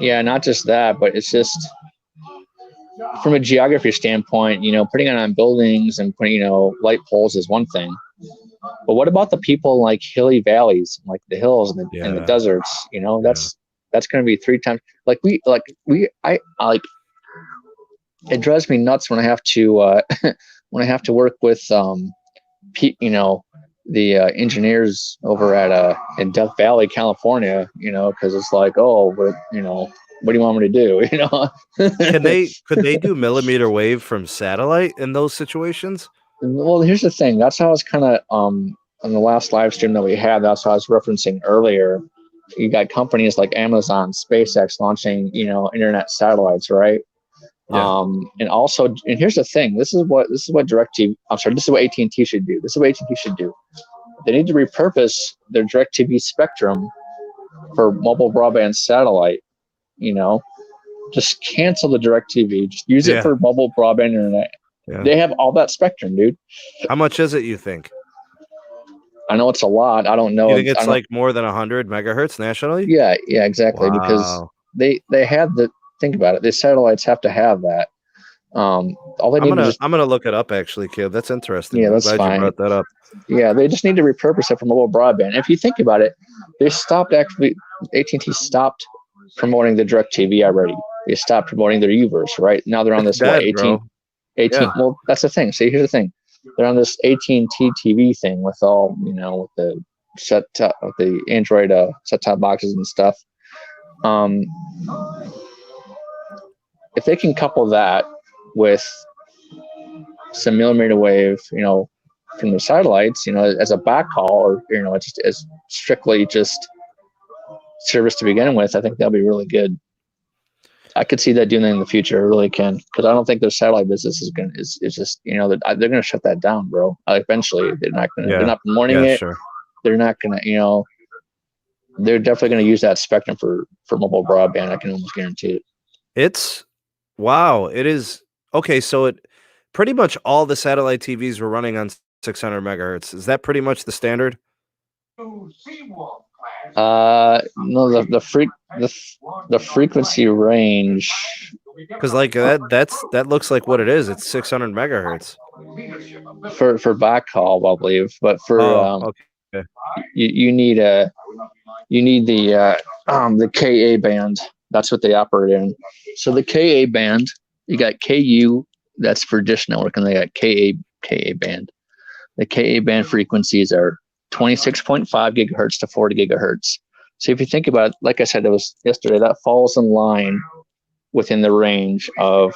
yeah, not just that, but it's just from a geography standpoint, putting it on buildings and putting, light poles is one thing. But what about the people in like hilly valleys, like the hills and the deserts? That's going to be three times. It drives me nuts when I have to work with the engineers over at in Death Valley, California. Because it's like, oh, but what do you want me to do? Could they do millimeter wave from satellite in those situations? Well, here's the thing. That's how I was kind of on the last live stream that we had. That's how I was referencing earlier. You got companies like Amazon, SpaceX launching, internet satellites, right? Yeah. And here's the thing. This is what DirecTV. I'm sorry. This is what AT&T should do. This is what AT&T should do. They need to repurpose their DirecTV spectrum for mobile broadband satellite. Just cancel the DirecTV. Just use it for mobile broadband internet. Yeah. They have all that spectrum, dude. How much is it, you think? I know it's a lot. I don't know. You think it's like more than 100 megahertz nationally? Yeah, exactly. Wow. Because they have think about it. The satellites have to have that. All they need I'm gonna look it up actually, Caleb. That's interesting. Yeah, that's fine. You brought that up. Yeah, they just need to repurpose it for mobile broadband. If you think about it, AT&T stopped promoting the DirecTV already. They stopped promoting their Uverse, right? Now they're on this Well, that's the thing. See, here's the thing. They're on this AT&T TV thing with all, with the Android set-top boxes and stuff. If they can couple that with some millimeter wave, from the satellites, as a backhaul, or it's just as strictly just service to begin with, I think that'll be really good. I could see that doing that in the future. I really can, because I don't think their satellite business is just they're going to shut that down, bro. Eventually, they're not going to. They're not promoting it. Sure. They're not going to. They're definitely going to use that spectrum for mobile broadband. I can almost guarantee it. It is okay. So it pretty much all the satellite TVs were running on 600 megahertz. Is that pretty much the standard? No, the frequency range, because like that looks like what it is. It's 600 megahertz for backhaul, I believe, but for okay. you need the Ka band. That's what they operate in. So the Ka band, you got Ku, that's for Dish Network, and they got Ka band. The Ka band frequencies are 26.5 gigahertz to 40 gigahertz. So if you think about it, like I said, it was yesterday, that falls in line within the range of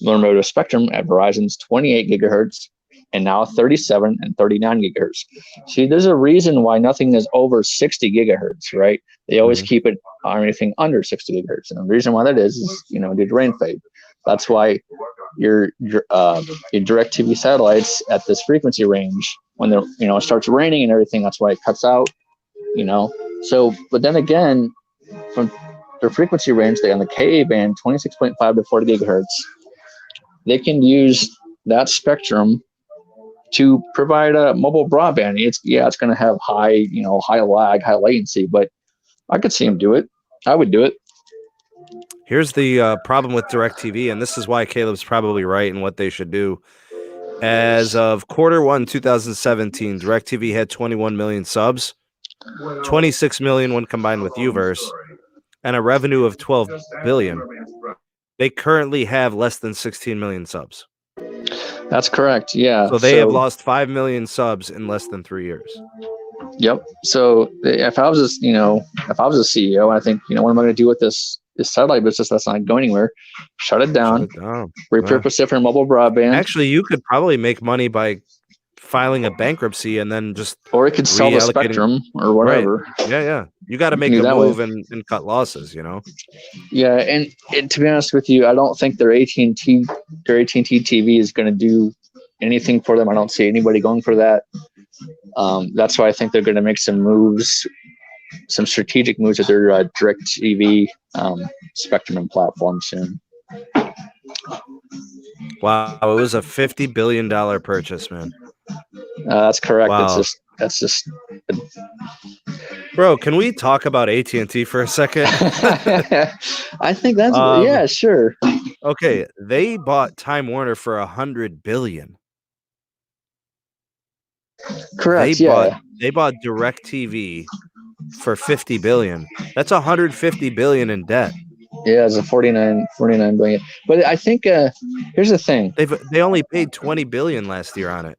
millimeter spectrum at Verizon's 28 gigahertz and now 37 and 39 gigahertz. See, there's a reason why nothing is over 60 gigahertz, right? They always keep it on anything under 60 gigahertz. And the reason why that is due to rain fade. That's why your DirecTV satellites at this frequency range, when it starts raining and everything, that's why it cuts out, So, but then again, from their frequency range, they on the Ka band, 26.5 to 40 gigahertz, they can use that spectrum to provide a mobile broadband. It's going to have high lag, high latency, but I could see them do it. I would do it. Here's the problem with DirecTV, and this is why Caleb's probably right in what they should do. As of Q1 2017, DirecTV had 21 million subs, 26 million when combined with Uverse, and a revenue of 12 billion. They currently have less than 16 million subs. That's correct. Yeah. So they have lost 5 million subs in less than 3 years. Yep. So if I was a CEO, I think, what am I going to do with this satellite business that's not going anywhere? Shut it down. Repurpose it for mobile broadband. Actually, you could probably make money by filing a bankruptcy and then just, or it could sell the spectrum or whatever. Right. Yeah. You got to make a move and cut losses, Yeah, and to be honest with you, I don't think their AT&T TV is going to do anything for them. I don't see anybody going for that. That's why I think they're going to make some moves some strategic moves at their direct TV spectrum and platform soon. Wow, it was a $50 billion purchase, man. That's correct. Wow. That's just. Bro, can we talk about AT&T for a second? I think that's yeah, sure. Okay, they bought Time Warner for $100 billion. Correct. They bought DirecTV for $50 billion. That's $150 billion in debt. Yeah, it's a 49 billion. But I think here's the thing. They only paid $20 billion last year on it.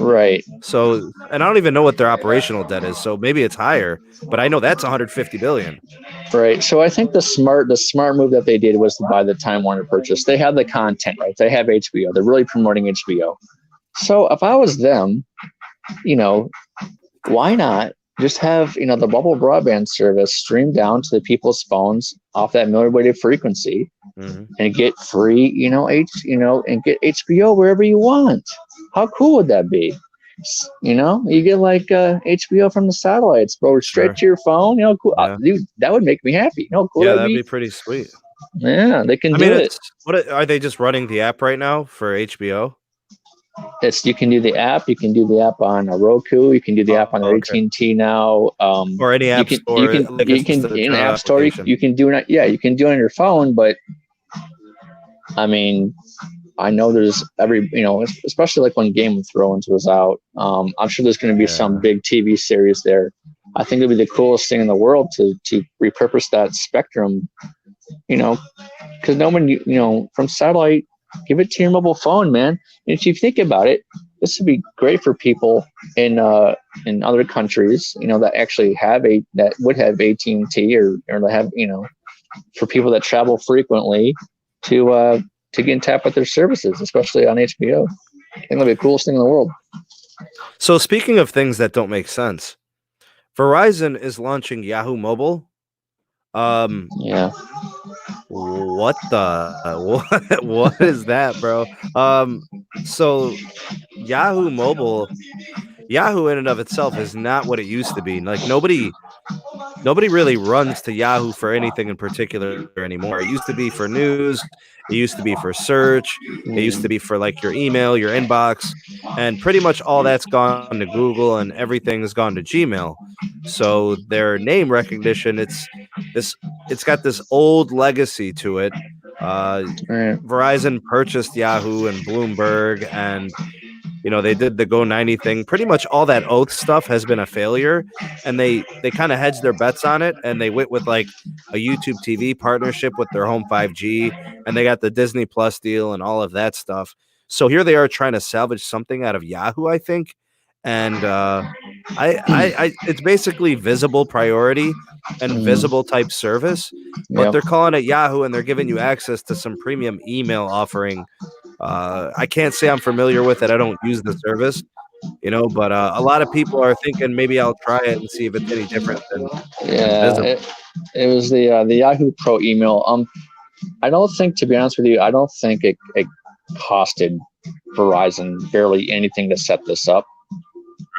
Right. So, and I don't even know what their operational debt is. So maybe it's higher, but I know that's $150 billion. Right. So I think the smart move that they did was to buy the Time Warner purchase. They have the content, right? They have HBO. They're really promoting HBO. So if I was them, why not just have, the bubble broadband service stream down to the people's phones off that millimeter frequency and get free, and get HBO wherever you want. How cool would that be? You get like HBO from the satellites, bro, straight to your phone. Cool. Yeah. Dude, that would make me happy. Cool. Yeah, that'd be pretty sweet. Yeah, they can do it. What are they just running the app right now for HBO? You can do the app. You can do the app on a Roku. You can do the app on AT&T now. Or any app store. You can in an app store. You can do it. Yeah, you can do it on your phone. But I mean, I know there's especially like when Game of Thrones was out. I'm sure there's going to be some big TV series there. I think it'd be the coolest thing in the world to repurpose that spectrum. Because no one, from satellite. Give it to your mobile phone, man. And if you think about it, this would be great for people in other countries, that actually that would have AT&T or they have, for people that travel frequently to get in tap with their services, especially on HBO. I think that'd be the coolest thing in the world. So speaking of things that don't make sense, Verizon is launching Yahoo Mobile. Yeah. What is that, bro? So Yahoo Mobile, Yahoo in and of itself is not what it used to be. Like nobody really runs to Yahoo for anything in particular anymore. It used to be for news. It used to be for search. It used to be for like your email, your inbox, and pretty much all that's gone to Google and everything has gone to Gmail. So their name recognition, it's got this old legacy to it. Verizon purchased Yahoo and Bloomberg, and they did the Go 90 thing. Pretty much all that oath stuff has been a failure, and they kind of hedged their bets on it, and they went with like a YouTube TV partnership with their home 5G, and they got the Disney Plus deal and all of that stuff. So here they are trying to salvage something out of Yahoo, I think. And it's basically visible priority and visible type service, but they're calling it Yahoo, and they're giving you access to some premium email offering. I can't say I'm familiar with it. I don't use the service, but a lot of people are thinking maybe I'll try it and see if it's any different than visible. It was the Yahoo Pro email. I don't think, to be honest with you, I don't think it costed Verizon barely anything to set this up.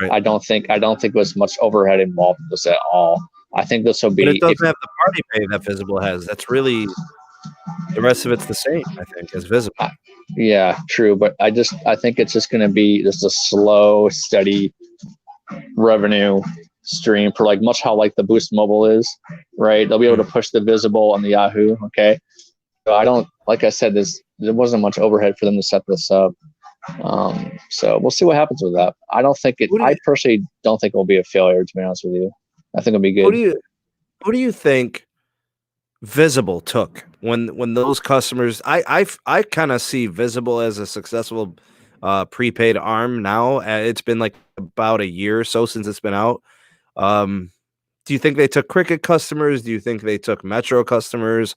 Right. I don't think it was much overhead involved with this at all. I think this will be. But it doesn't have the party pay that Visible has. That's really the rest of it's the same. I think as Visible. Yeah, true. But I think it's just going to be just a slow, steady revenue stream for like much how like the Boost Mobile is, right? They'll be able to push the Visible on the Yahoo. Okay, so like I said, there wasn't much overhead for them to set this up. So we'll see what happens with that. I personally don't think it will be a failure, to be honest with you. I think it'll be good. Who do you think Visible took when those customers? I kind of see Visible as a successful prepaid arm now. It's been like about a year or so since it's been out. Do you think they took Cricket customers? Do you think they took Metro customers?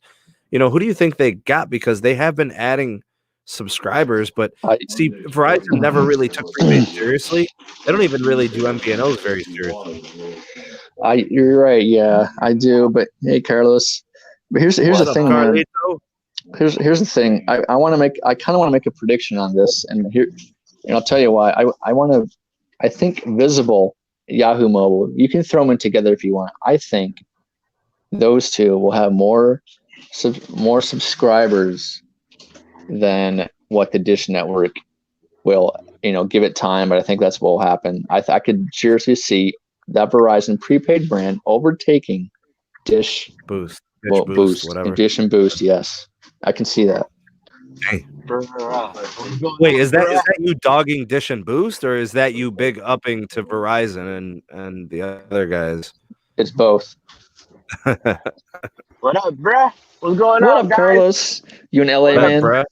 Who do you think they got? Because they have been adding subscribers, but see, Verizon never really took prepaid seriously. They don't even really do MVNOs very seriously. You're right. Yeah, I do. But hey, Carlos, but here's the thing, man. Here's the thing. I kind of want to make a prediction on this, and I'll tell you why. I think Visible Yahoo Mobile. You can throw them in together if you want. I think those two will have more subscribers than what the Dish Network will, give it time. But I think that's what will happen. I could seriously see that Verizon prepaid brand overtaking Dish Boost, whatever. Dish and Boost. Yes, I can see that. Hey. Wait, is that you dogging Dish and Boost, or is that you big upping to Verizon and the other guys? It's both. What up, bruh? What's going on, guys? What up, Carlos? You in LA, man? Bruh?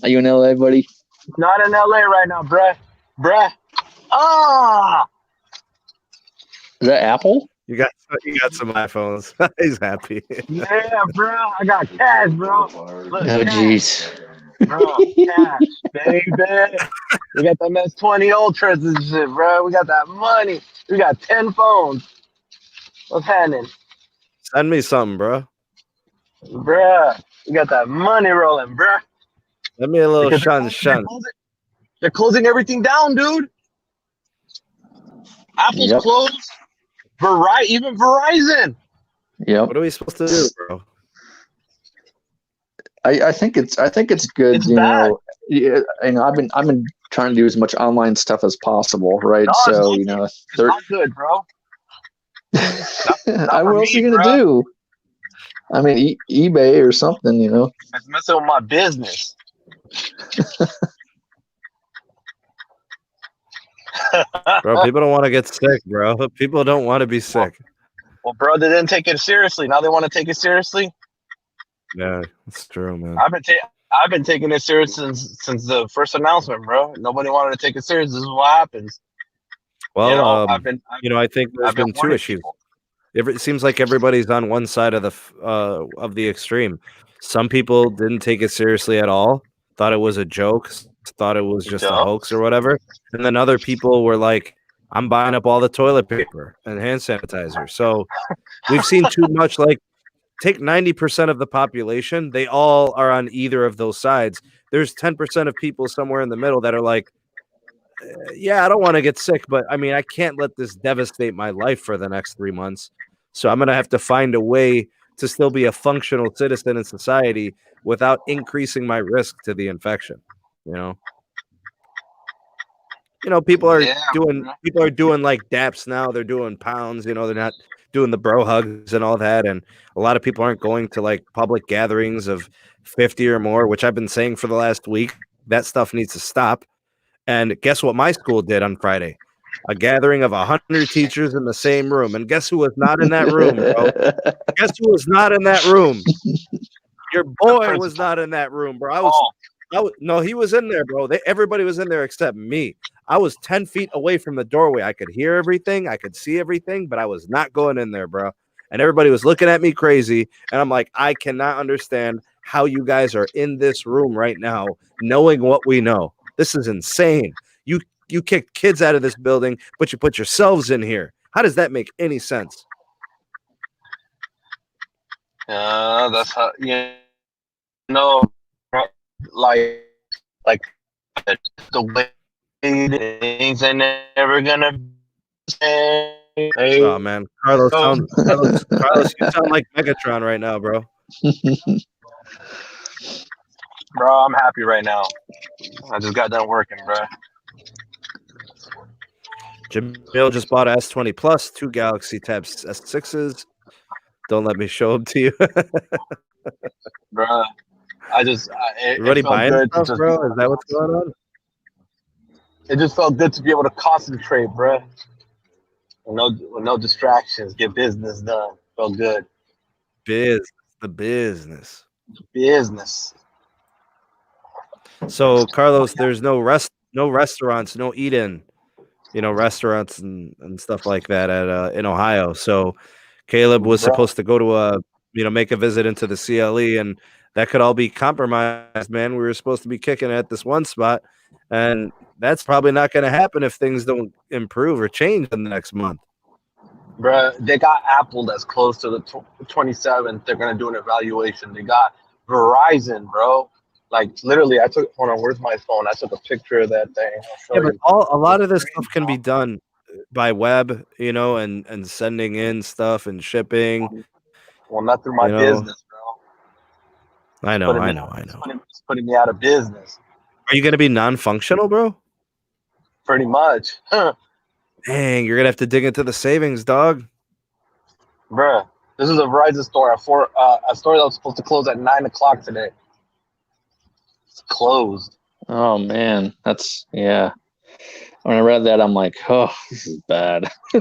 Are you in LA, buddy? Not in LA right now, bruh. Ah! Is that Apple? You got some iPhones. He's happy. Yeah, bro. I got cash, bro. Look, oh, jeez. Bro, cash, baby. We got them S20 Ultras and shit, bro. We got that money. We got 10 phones. What's happening? Send me something, bro. Bruh, we got that money rolling, bruh. Let me a little shun. They're closing everything down, dude. Apple's closed. Even Verizon. Yep. What are we supposed to do, bro? I think it's good. It's bad. I've been trying to do as much online stuff as possible, right? No, so it's not good, bro. What else are you gonna do? I mean, eBay or something, It's messing with my business. Bro, people don't want to get sick, bro. People don't want to be sick. Well, bro, they didn't take it seriously. Now they want to take it seriously. Yeah, that's true, man. I've been taking it serious since the first announcement, bro. Nobody wanted to take it serious. This is what happens. Well, I think there's been two issues. It seems like everybody's on one side of the extreme. Some people didn't take it seriously at all, thought it was a joke, thought it was just a hoax or whatever. And then other people were like, I'm buying up all the toilet paper and hand sanitizer. So we've seen too much. Like, take 90% of the population. They all are on either of those sides. There's 10% of people somewhere in the middle that are like, yeah, I don't want to get sick, but I mean, I can't let this devastate my life for the next 3 months. So I'm going to have to find a way to still be a functional citizen in society without increasing my risk to the infection. People are doing like daps now. They're doing pounds, they're not doing the bro hugs and all that. And a lot of people aren't going to like public gatherings of 50 or more, which I've been saying for the last week. That stuff needs to stop. And guess what my school did on Friday? A gathering of 100 teachers in the same room. And guess who was not in that room, bro? Guess who was not in that room? Your boy was not in that room, bro. No, he was in there, bro. Everybody was in there except me. I was 10 feet away from the doorway. I could hear everything. I could see everything, but I was not going in there, bro. And everybody was looking at me crazy. And I'm like, I cannot understand how you guys are in this room right now, knowing what we know. This is insane. You kicked kids out of this building, but you put yourselves in here. How does that make any sense? That's how, like the way things are never gonna say. Oh man, Carlos, you sound like Megatron right now, bro. Bro, I'm happy right now. I just got done working, bro. Jamaal just bought a S20 Plus, 2 Galaxy Tab S6s. Don't let me show them to you. Bro, everybody buying stuff, bro? Is that what's going on? It just felt good to be able to concentrate, bro. With no distractions, get business done. Felt good. Business. So, Carlos, there's no restaurants, no eat-in, restaurants and stuff like that in Ohio. So, Caleb was supposed to go to make a visit into the CLE, and that could all be compromised, man. We were supposed to be kicking at this one spot, and that's probably not going to happen if things don't improve or change in the next month. Bro, they got Apple that's close to the 27th. They're going to do an evaluation. They got Verizon, bro. Like, literally, hold on, where's my phone? I took a picture of that thing. Yeah, but a lot of this stuff can be done. by web, you know, and sending in stuff and shipping. Well, not through my You know. business, bro. I know. It's putting me out of business. Are you gonna be non-functional, bro? Pretty much. Dang, you're gonna have to dig into the savings, dog. Bruh, this is a Verizon store. A store that was supposed to close at 9 o'clock today. It's closed. Oh man, that's yeah. When I read that, I'm like, oh, this is bad. Bro,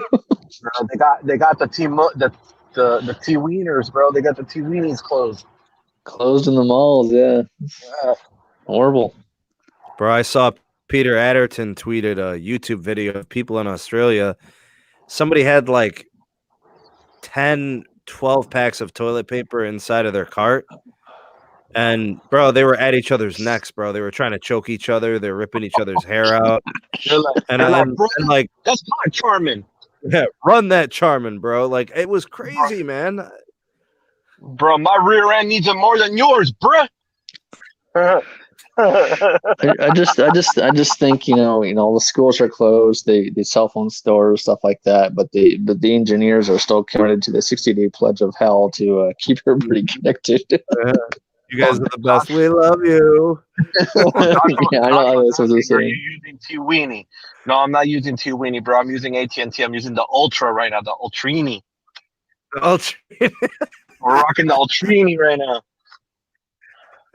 they got the T Wieners, bro. They got the T Weenies closed. Closed in the malls, yeah. Horrible. Bro, I saw Peter Adderton tweeted a YouTube video of people in Australia. Somebody had like 10, 12 packs of toilet paper inside of their cart. And, bro, they were at each other's necks, bro. They were trying to choke each other. They're ripping each other's hair out. They're like, that's my Charmin. Yeah, run that Charmin, bro. Like, it was crazy, man. Bro, my rear end needs it more than yours, bro. I just think the schools are closed, the cell phone stores, stuff like that, but the engineers are still committed to the 60-day pledge of hell to keep everybody connected. You guys are the best. We love you. Yeah, I know that's what they're saying. You're using T Weenie. No, I'm not using T Weenie, bro. I'm using AT&T. I'm using the Ultra right now, the Ultrini. We're rocking the Ultrini right now.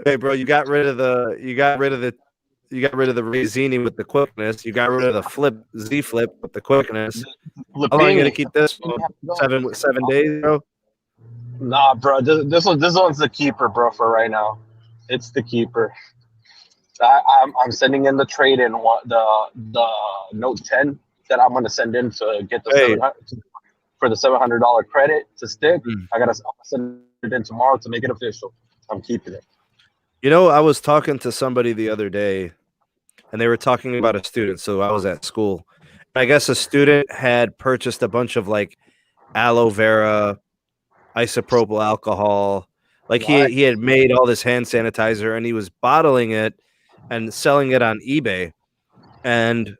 Hey, bro, you got rid of the Rayzini with the quickness. You got rid of the Z Flip with the quickness. How long are you gonna keep this for? 7 days, bro? Nah, bro. This one's the keeper, bro. For right now, it's the keeper. I'm sending in the trade in the Note 10 that I'm gonna send in to get the $700 credit to stick. I gotta send it in tomorrow to make it official. I'm keeping it. You know, I was talking to somebody the other day, and they were talking about a student. So I was at school. I guess a student had purchased a bunch of like aloe vera, isopropyl alcohol. Like he had made all this hand sanitizer, and he was bottling it and selling it on eBay. And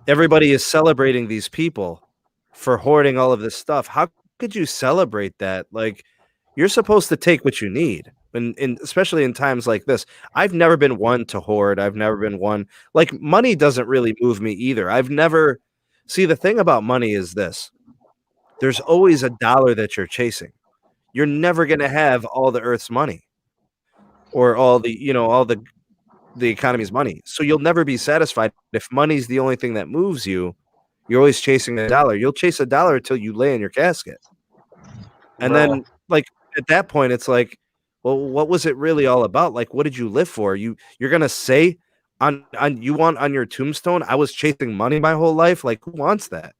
everybody is celebrating these people for hoarding all of this stuff. How could you celebrate that? Like, you're supposed to take what you need. And especially in times like this, I've never been one to hoard. I've never been one. Like, money doesn't really move me either. See, the thing about money is this. There's always a dollar that you're chasing. You're never going to have all the earth's money or all the economy's money. So you'll never be satisfied. If money's the only thing that moves you, you're always chasing a dollar. You'll chase a dollar until you lay in your casket. And then, like, at that point, it's like, well, what was it really all about? Like, what did you live for? You're gonna say on your tombstone, I was chasing money my whole life. Like, who wants that?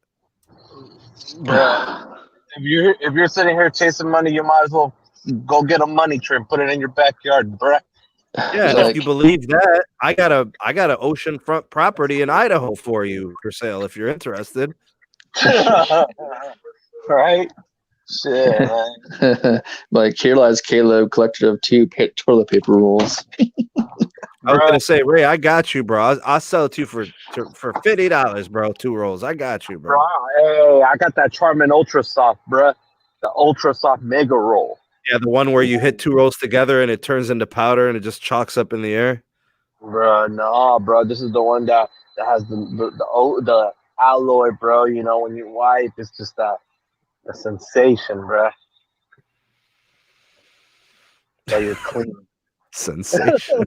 Bruh, if you're sitting here chasing money, you might as well go get a money tree and put it in your backyard, bruh. Yeah, and if you believe that, I got a oceanfront property in Idaho for you for sale if you're interested. Right? Shit, man. Like Caroline's Caleb collected of 2 toilet paper rolls. I was gonna say, Ray, I got you, bro. I'll sell it to you for $50, bro. 2 rolls. I got you, bro. Hey, I got that Charmin Ultra Soft, bro. The Ultra Soft Mega Roll. Yeah, the one where you hit 2 rolls together and it turns into powder and it just chalks up in the air. Bro, no, bro. This is the one that has the alloy, bro. You know, when you wipe, it's just a sensation, bro. So you're clean. Sensation.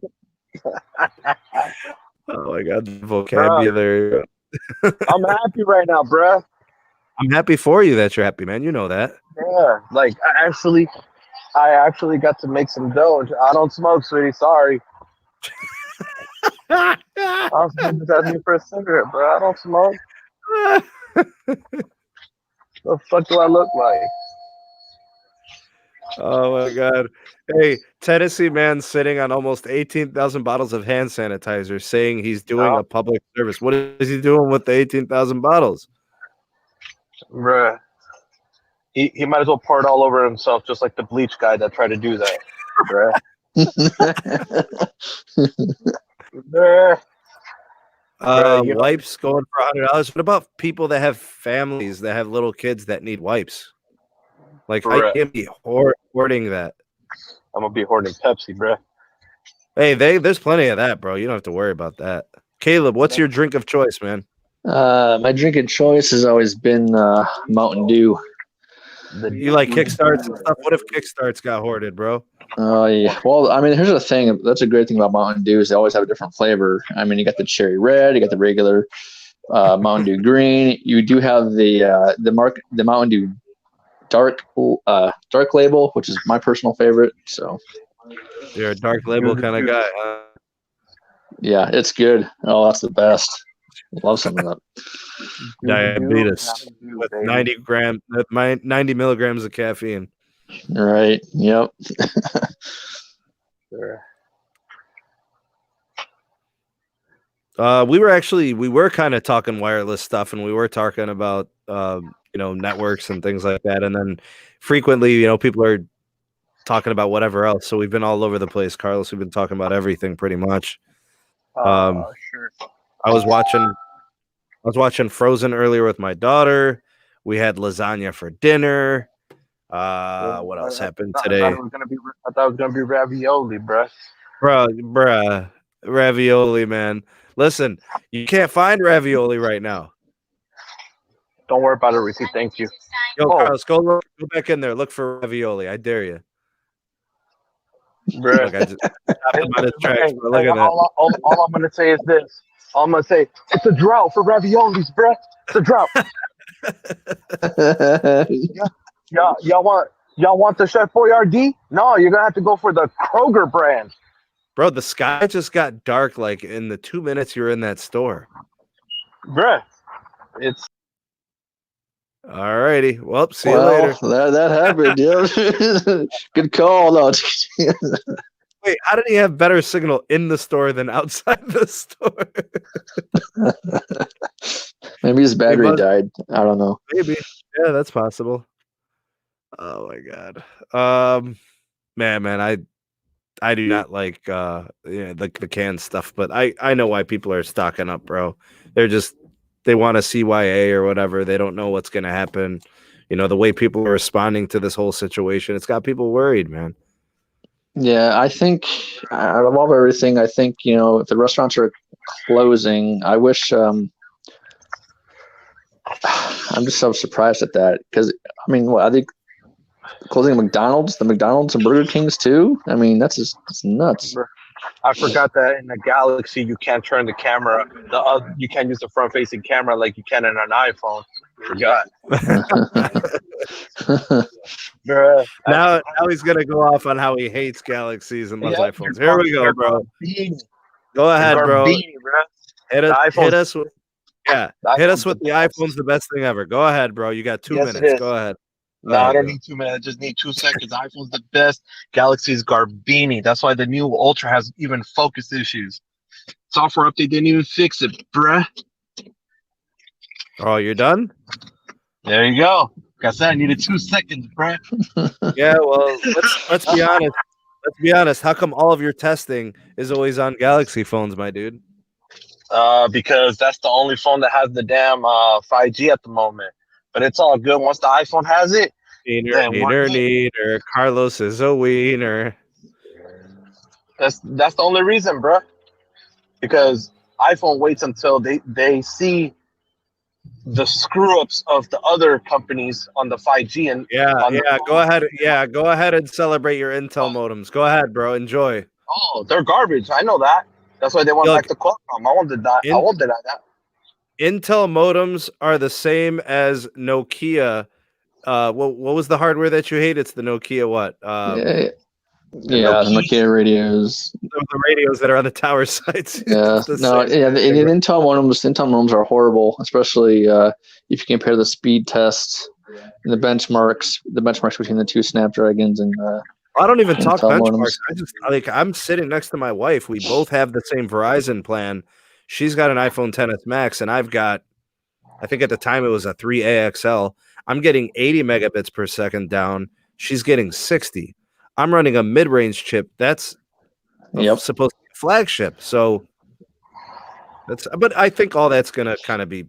Oh my god, the vocabulary. I'm happy right now, bro. I'm happy for you that you're happy, man. You know that. Yeah, like I actually got to make some dough. I don't smoke, sweetie. Sorry. I was just asking me for a cigarette, bro. I don't smoke. What the fuck do I look like? Oh my god. Hey, Tennessee man sitting on almost 18,000 bottles of hand sanitizer saying he's doing a public service. What is he doing with the 18,000 bottles? Bruh. He might as well pour it all over himself, just like the bleach guy that tried to do that. Bruh. Bruh. Wipes going for $100. What about people that have families that have little kids that need wipes? Like, I can't be hoarding that. I'm gonna be hoarding Pepsi, bro. Hey, there's plenty of that, bro. You don't have to worry about that. Caleb, what's your drink of choice, man? My drink of choice has always been Mountain Dew. You like Kickstarts and stuff? What if Kickstarts got hoarded, bro? Oh, yeah. Well, I mean, here's the thing. That's a great thing about Mountain Dew is they always have a different flavor. I mean, you got the cherry red, you got the regular Mountain Dew green. You do have the Mountain Dew dark label, which is my personal favorite. So you're a dark label kind of guy, huh? Yeah, it's good. Oh, that's the best. Love some of that. Diabetes with 90 milligrams of caffeine. Right. Yep. Sure. We were kind of talking wireless stuff, and we were talking about networks and things like that, and then frequently people are talking about whatever else. So we've been all over the place, Carlos. We've been talking about everything pretty much. Sure. I was watching Frozen earlier with my daughter. We had lasagna for dinner. What else happened today? I thought it was gonna be ravioli, bruh. Bruh, ravioli, man. Listen, you can't find ravioli right now. Don't worry about it, Ricky. Thank you. Yo, Carlos, go back in there. Look for ravioli. I dare you. Bruh. Look, I just stopped him on his tracks, bro. Look at that. All I'm gonna say is this. I'm gonna say it's a drought for raviolis, bruh. It's a drought. Y'all want the Chef Boyardee? No, you're gonna have to go for the Kroger brand. Bro, the sky just got dark like in the 2 minutes you were in that store. Bruh. It's alrighty. Well, see you later. That happened, yeah. Good call, though. Wait, how did he have better signal in the store than outside the store? Maybe his battery died. I don't know. Maybe. Yeah, that's possible. Oh my god. Man, I do not like the canned stuff, but I know why people are stocking up, bro. They want a CYA or whatever. They don't know what's gonna happen. The way people are responding to this whole situation, it's got people worried, man. Yeah, I think out of all everything, I think if the restaurants are closing, I wish. I'm just so surprised at that because I mean, I think closing the McDonald's and Burger Kings too. I mean, that's nuts. I forgot that in the Galaxy you can't turn the camera. You can't use the front-facing camera like you can in an iPhone. Forgot. Now he's gonna go off on how he hates Galaxies and loves iPhones. Here we go, bro. Go ahead, bro. Hit us with the iPhone's the best thing ever. Go ahead, bro. You got 2 minutes. Go ahead. No, I don't need 2 minutes. I just need 2 seconds. iPhone's the best. Galaxy's garbini. That's why the new Ultra has even focus issues. Software update didn't even fix it, bruh. Oh, you're done? There you go. Like I said, I needed 2 seconds, bruh. Yeah, well, let's be honest. Let's be honest. How come all of your testing is always on Galaxy phones, my dude? Because that's the only phone that has the damn 5G at the moment. But it's all good. Once the iPhone has it, Neener. Carlos is a wiener. That's the only reason, bro. Because iPhone waits until they see the screw ups of the other companies on the 5G and go ahead and celebrate your Intel modems. Go ahead, bro. Enjoy. Oh, they're garbage. I know that. That's why they went back to Qualcomm. I won't deny that. Intel modems are the same as Nokia. What was the hardware that you hate? It's the Nokia what? The Nokia radios. The radios that are on the tower sites. Yeah, the Intel modems are horrible, especially if you compare the speed tests and the benchmarks between the two Snapdragons and. I don't even talk benchmarks. I'm sitting next to my wife. We both have the same Verizon plan. She's got an iPhone XS Max, and I've got, I think at the time it was a 3AXL. I'm getting 80 megabits per second down. She's getting 60. I'm running a mid-range chip. That's supposed to be a flagship. So But I think all that's gonna kind of be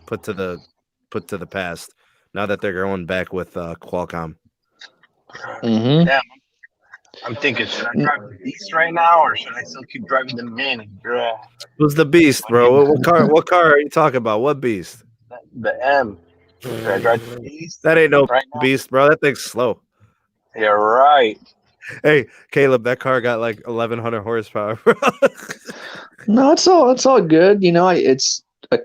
put to the past now that they're going back with Qualcomm. Mm-hmm. Damn, I'm thinking, should I drive the Beast right now, or should I still keep driving the Mini, bruh? Who's the Beast, bro? What car are you talking about? What Beast? The M. Should I drive the Beast? That ain't no right now? Beast, bro. That thing's slow. You're right. Hey, Caleb, that car got like 1,100 horsepower, bro. No, it's all good. You know, it's a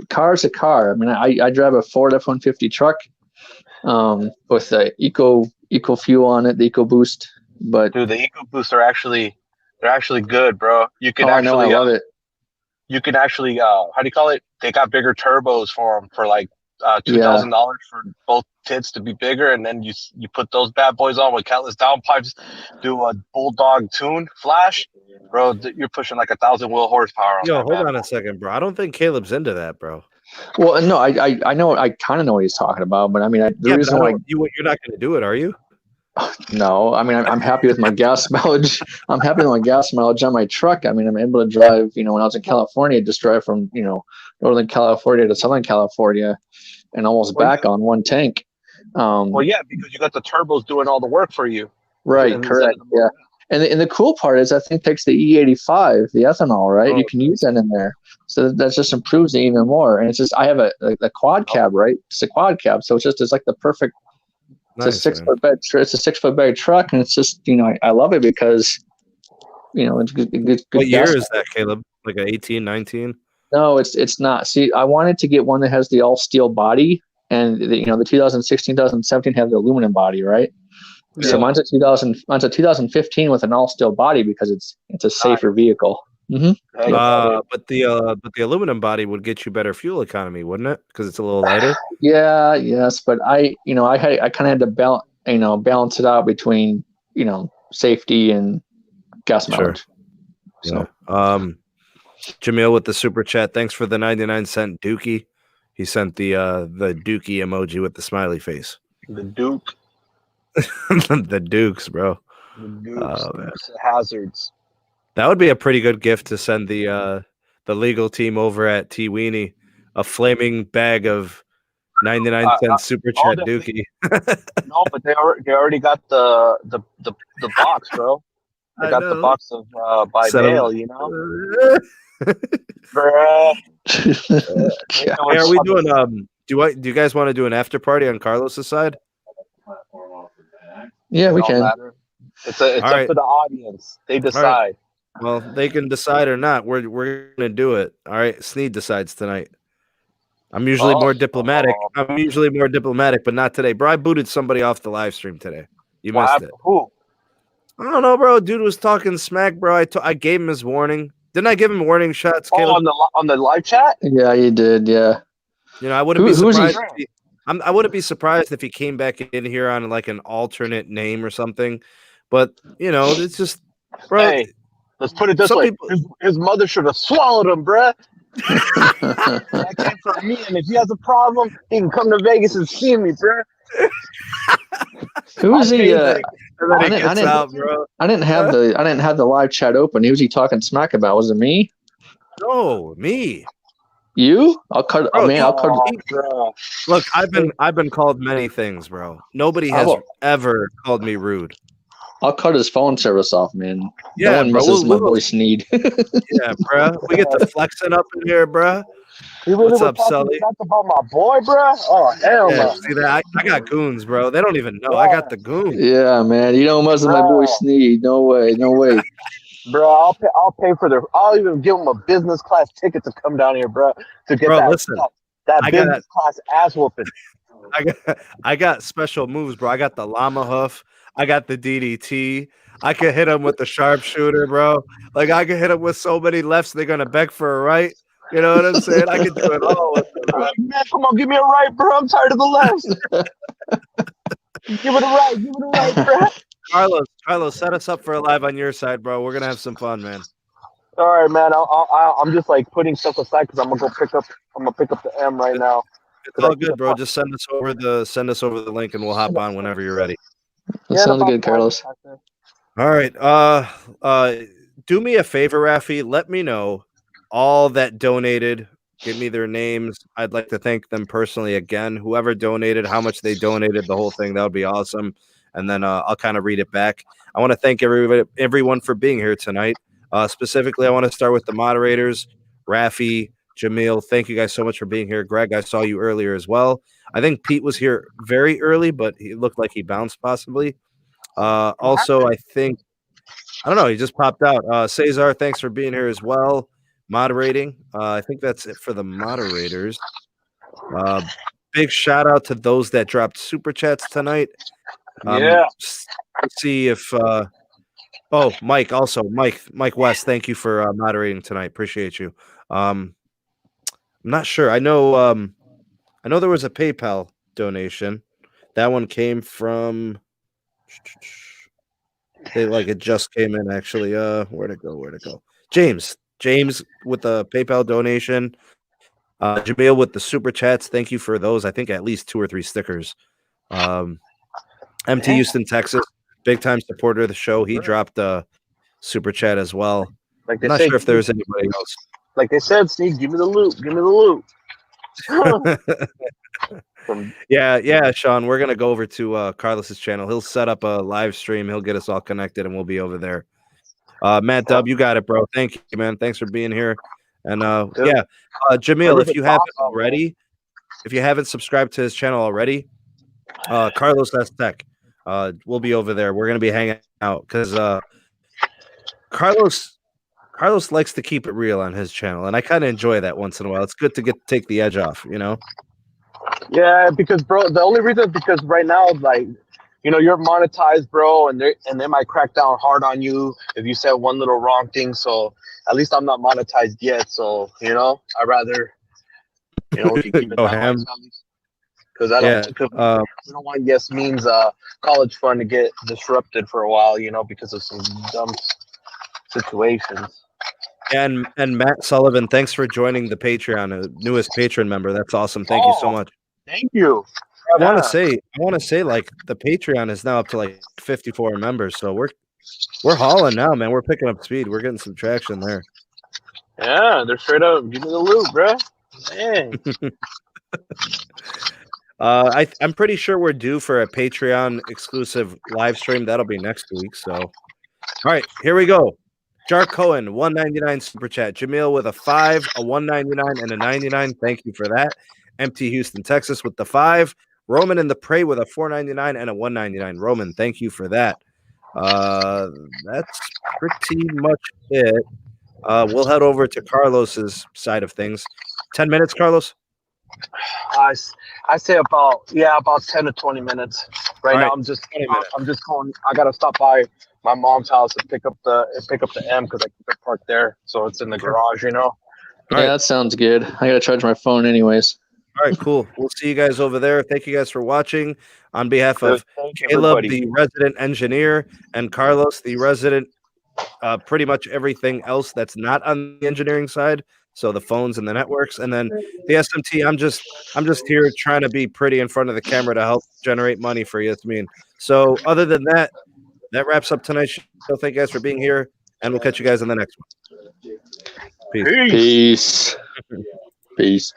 car's a car. I mean, I drive a Ford F-150 truck with the Eco Fuel on it, the Eco Boost. But Dude, the Eco Boosts are actually good, bro. You can I know, I love it. You can actually how do you call it? They got bigger turbos for them for like $2,000 for both tits to be bigger, and then you put those bad boys on with catless downpipes, do a bulldog tune flash, bro. You're pushing like 1,000 wheel horsepower. Yo, hold on a second, bro. I don't think Caleb's into that, bro. Well, no, I know, I kind of know what he's talking about, but I mean, the reason why you're not going to do it, are you? No, I mean, I'm happy with my gas mileage. I'm happy with my gas mileage on my truck. I mean, I'm able to drive, when I was in California, just drive from, Northern California to Southern California and almost back on one tank. Well, yeah, because you got the turbos doing all the work for you. Right, correct, yeah. And the cool part is I think takes the E85, the ethanol, right? You can use that in there. So that just improves it even more. And it's just, I have a quad cab, right? It's a quad cab. So it's like the perfect, it's a 6 foot bed. It's a 6 foot bed truck, and it's just I love it because it's good. What year is that, Caleb? Like an 18, 19? No, it's not. See, I wanted to get one that has the all steel body, and the 2016, 2017 have the aluminum body, right? Yeah. So mine's a 2015 with an all steel body because it's a safer vehicle. Mm-hmm. But the aluminum body would get you better fuel economy, wouldn't it? Because it's a little lighter. Yes, but I kind of had to balance it out between safety and gas mileage. Sure. So, Jamil with the super chat. Thanks for the 99-cent Dookie. He sent the Dookie emoji with the smiley face. The Duke. The Dukes, bro. The Dukes. Hazards. That would be a pretty good gift to send the legal team over at T Weenie, a flaming bag of 99-cent super chat Dookie. No, but they already got the box, bro. They got the box of by mail, Bruh. Hey, are we doing do you guys want to do an after party on Carlos's side? Yeah, we can. It's up to the audience. They decide. Right. Well, they can decide or not. We're gonna do it. All right. Sneed decides tonight. I'm usually more diplomatic. I'm usually more diplomatic, but not today. Bro, I booted somebody off the live stream today. You missed it. Who? I don't know, bro. Dude was talking smack, bro. I gave him his warning. Didn't I give him warning shots, Caleb? On the live chat? Yeah, you did. Yeah. I wouldn't be surprised. I wouldn't be surprised if he came back in here on like an alternate name or something. But it's just, bro. Hey, let's put it this way: his mother should have swallowed him, bruh. That came from me, and if he has a problem, he can come to Vegas and see me, bruh. Who was he? I didn't have the live chat open. Who was he talking smack about? Was it me? No, me. You? I'll cut. I'll cut. Look, I've been called many things, bro. Nobody has ever called me rude. I'll cut his phone service off, man. Yeah, no one misses my voice need. Yeah, bro. We get the flexing up in here, bro. What's up, Sully? That's about my boy, bro. Oh, hell no. See that? I got goons, bro. They don't even know. Yeah. I got the goons. Yeah, man. You don't mess with my boy Sneed. No way. Bro, I'll pay for I'll even give them a business class ticket to come down here, bro, to get that business class ass whooping. I got special moves, bro. I got the llama hoof. I got the DDT. I could hit him with the sharpshooter, bro. Like I could hit him with so many lefts, they're gonna beg for a right. You know what I'm saying? I can do it all with the right. Man, come on, give me a right, bro. I'm tired of the lefts. Give it a right, bro. Carlos, set us up for a live on your side, bro. We're gonna have some fun, man. All right, man. I'm just like putting stuff aside because I'm gonna pick up the M right now. It's all good, bro. Just send us over the link and we'll hop on whenever you're ready. That sounds good, Carlos. All right. Do me a favor, Rafi. Let me know all that donated. Give me their names. I'd like to thank them personally again. Whoever donated, how much they donated, the whole thing, that would be awesome. And then I'll kind of read it back. I want to thank everyone for being here tonight. Specifically, I want to start with the moderators, Rafi, Jamaal. Thank you guys so much for being here. Greg, I saw you earlier as well. I think Pete was here very early, but he looked like he bounced possibly. Also, I think, I don't know, he just popped out. Cesar, thanks for being here as well. Moderating. I think that's it for the moderators. Big shout out to those that dropped super chats tonight. Let's see if Mike also. Mike West, thank you for moderating tonight. Appreciate you. I'm not sure. I know there was a PayPal donation. That one came from it just came in actually. Where'd it go? James with the PayPal donation. Jamaal with the super chats. Thank you for those. I think at least 2 or 3 stickers. MT Houston, Texas, big time supporter of the show. He dropped a super chat as well. I'm not sure if there's anybody else. Like they said, Steve, give me the loot. Give me the loot. Yeah, Sean. We're gonna go over to Carlos's channel. He'll set up a live stream. He'll get us all connected, and we'll be over there. Matt Dub, you got it, bro. Thank you, man. Thanks for being here. And Jamaal, if you haven't already, if you haven't subscribed to his channel already, Carlos S Tech, we'll be over there. We're gonna be hanging out because Carlos likes to keep it real on his channel, and I kind of enjoy that once in a while. It's good to take the edge off, you know. Yeah, because bro, the only reason is because right now, like, you know, you're monetized, bro, and they might crack down hard on you if you said one little wrong thing. So at least I'm not monetized yet. So, you know, I'd rather, you know, keep it down. Because I we don't want Yes Means college fund to get disrupted for a while, you know, because of some dumb situations. And Matt Sullivan, thanks for joining the Patreon, newest patron member. That's awesome. Thank you so much. Thank you. I want to say, like, the Patreon is now up to like 54 members, so we're hauling now, man. We're picking up speed. We're getting some traction there. Yeah, they're straight up. Give me the loot, bro. Man. I'm pretty sure we're due for a Patreon exclusive live stream. That'll be next week. So, all right, here we go. Jar Cohen, 199 super chat. Jamaal with a 5, a 199, and a 99. Thank you for that. MT Houston, Texas with the 5. Roman and the Prey with a 499 and a 199. Roman, thank you for that. That's pretty much it. We'll head over to Carlos's side of things. 10 minutes, Carlos? I say about 10 to 20 minutes. Right now, I'm just going. I gotta stop by my mom's house and pick up the M because I keep it parked there, so it's in the garage, you know. Yeah, that sounds good. I gotta charge my phone anyways. All right, cool. We'll see you guys over there. Thank you guys for watching. On behalf of Caleb, the resident engineer, and Carlos, the resident, pretty much everything else that's not on the engineering side. So the phones and the networks, and then the SMT. I'm just here trying to be pretty in front of the camera to help generate money for Yasmin. So other than that, that wraps up tonight's show. Thank you guys for being here, and we'll catch you guys on the next one. Peace. Peace.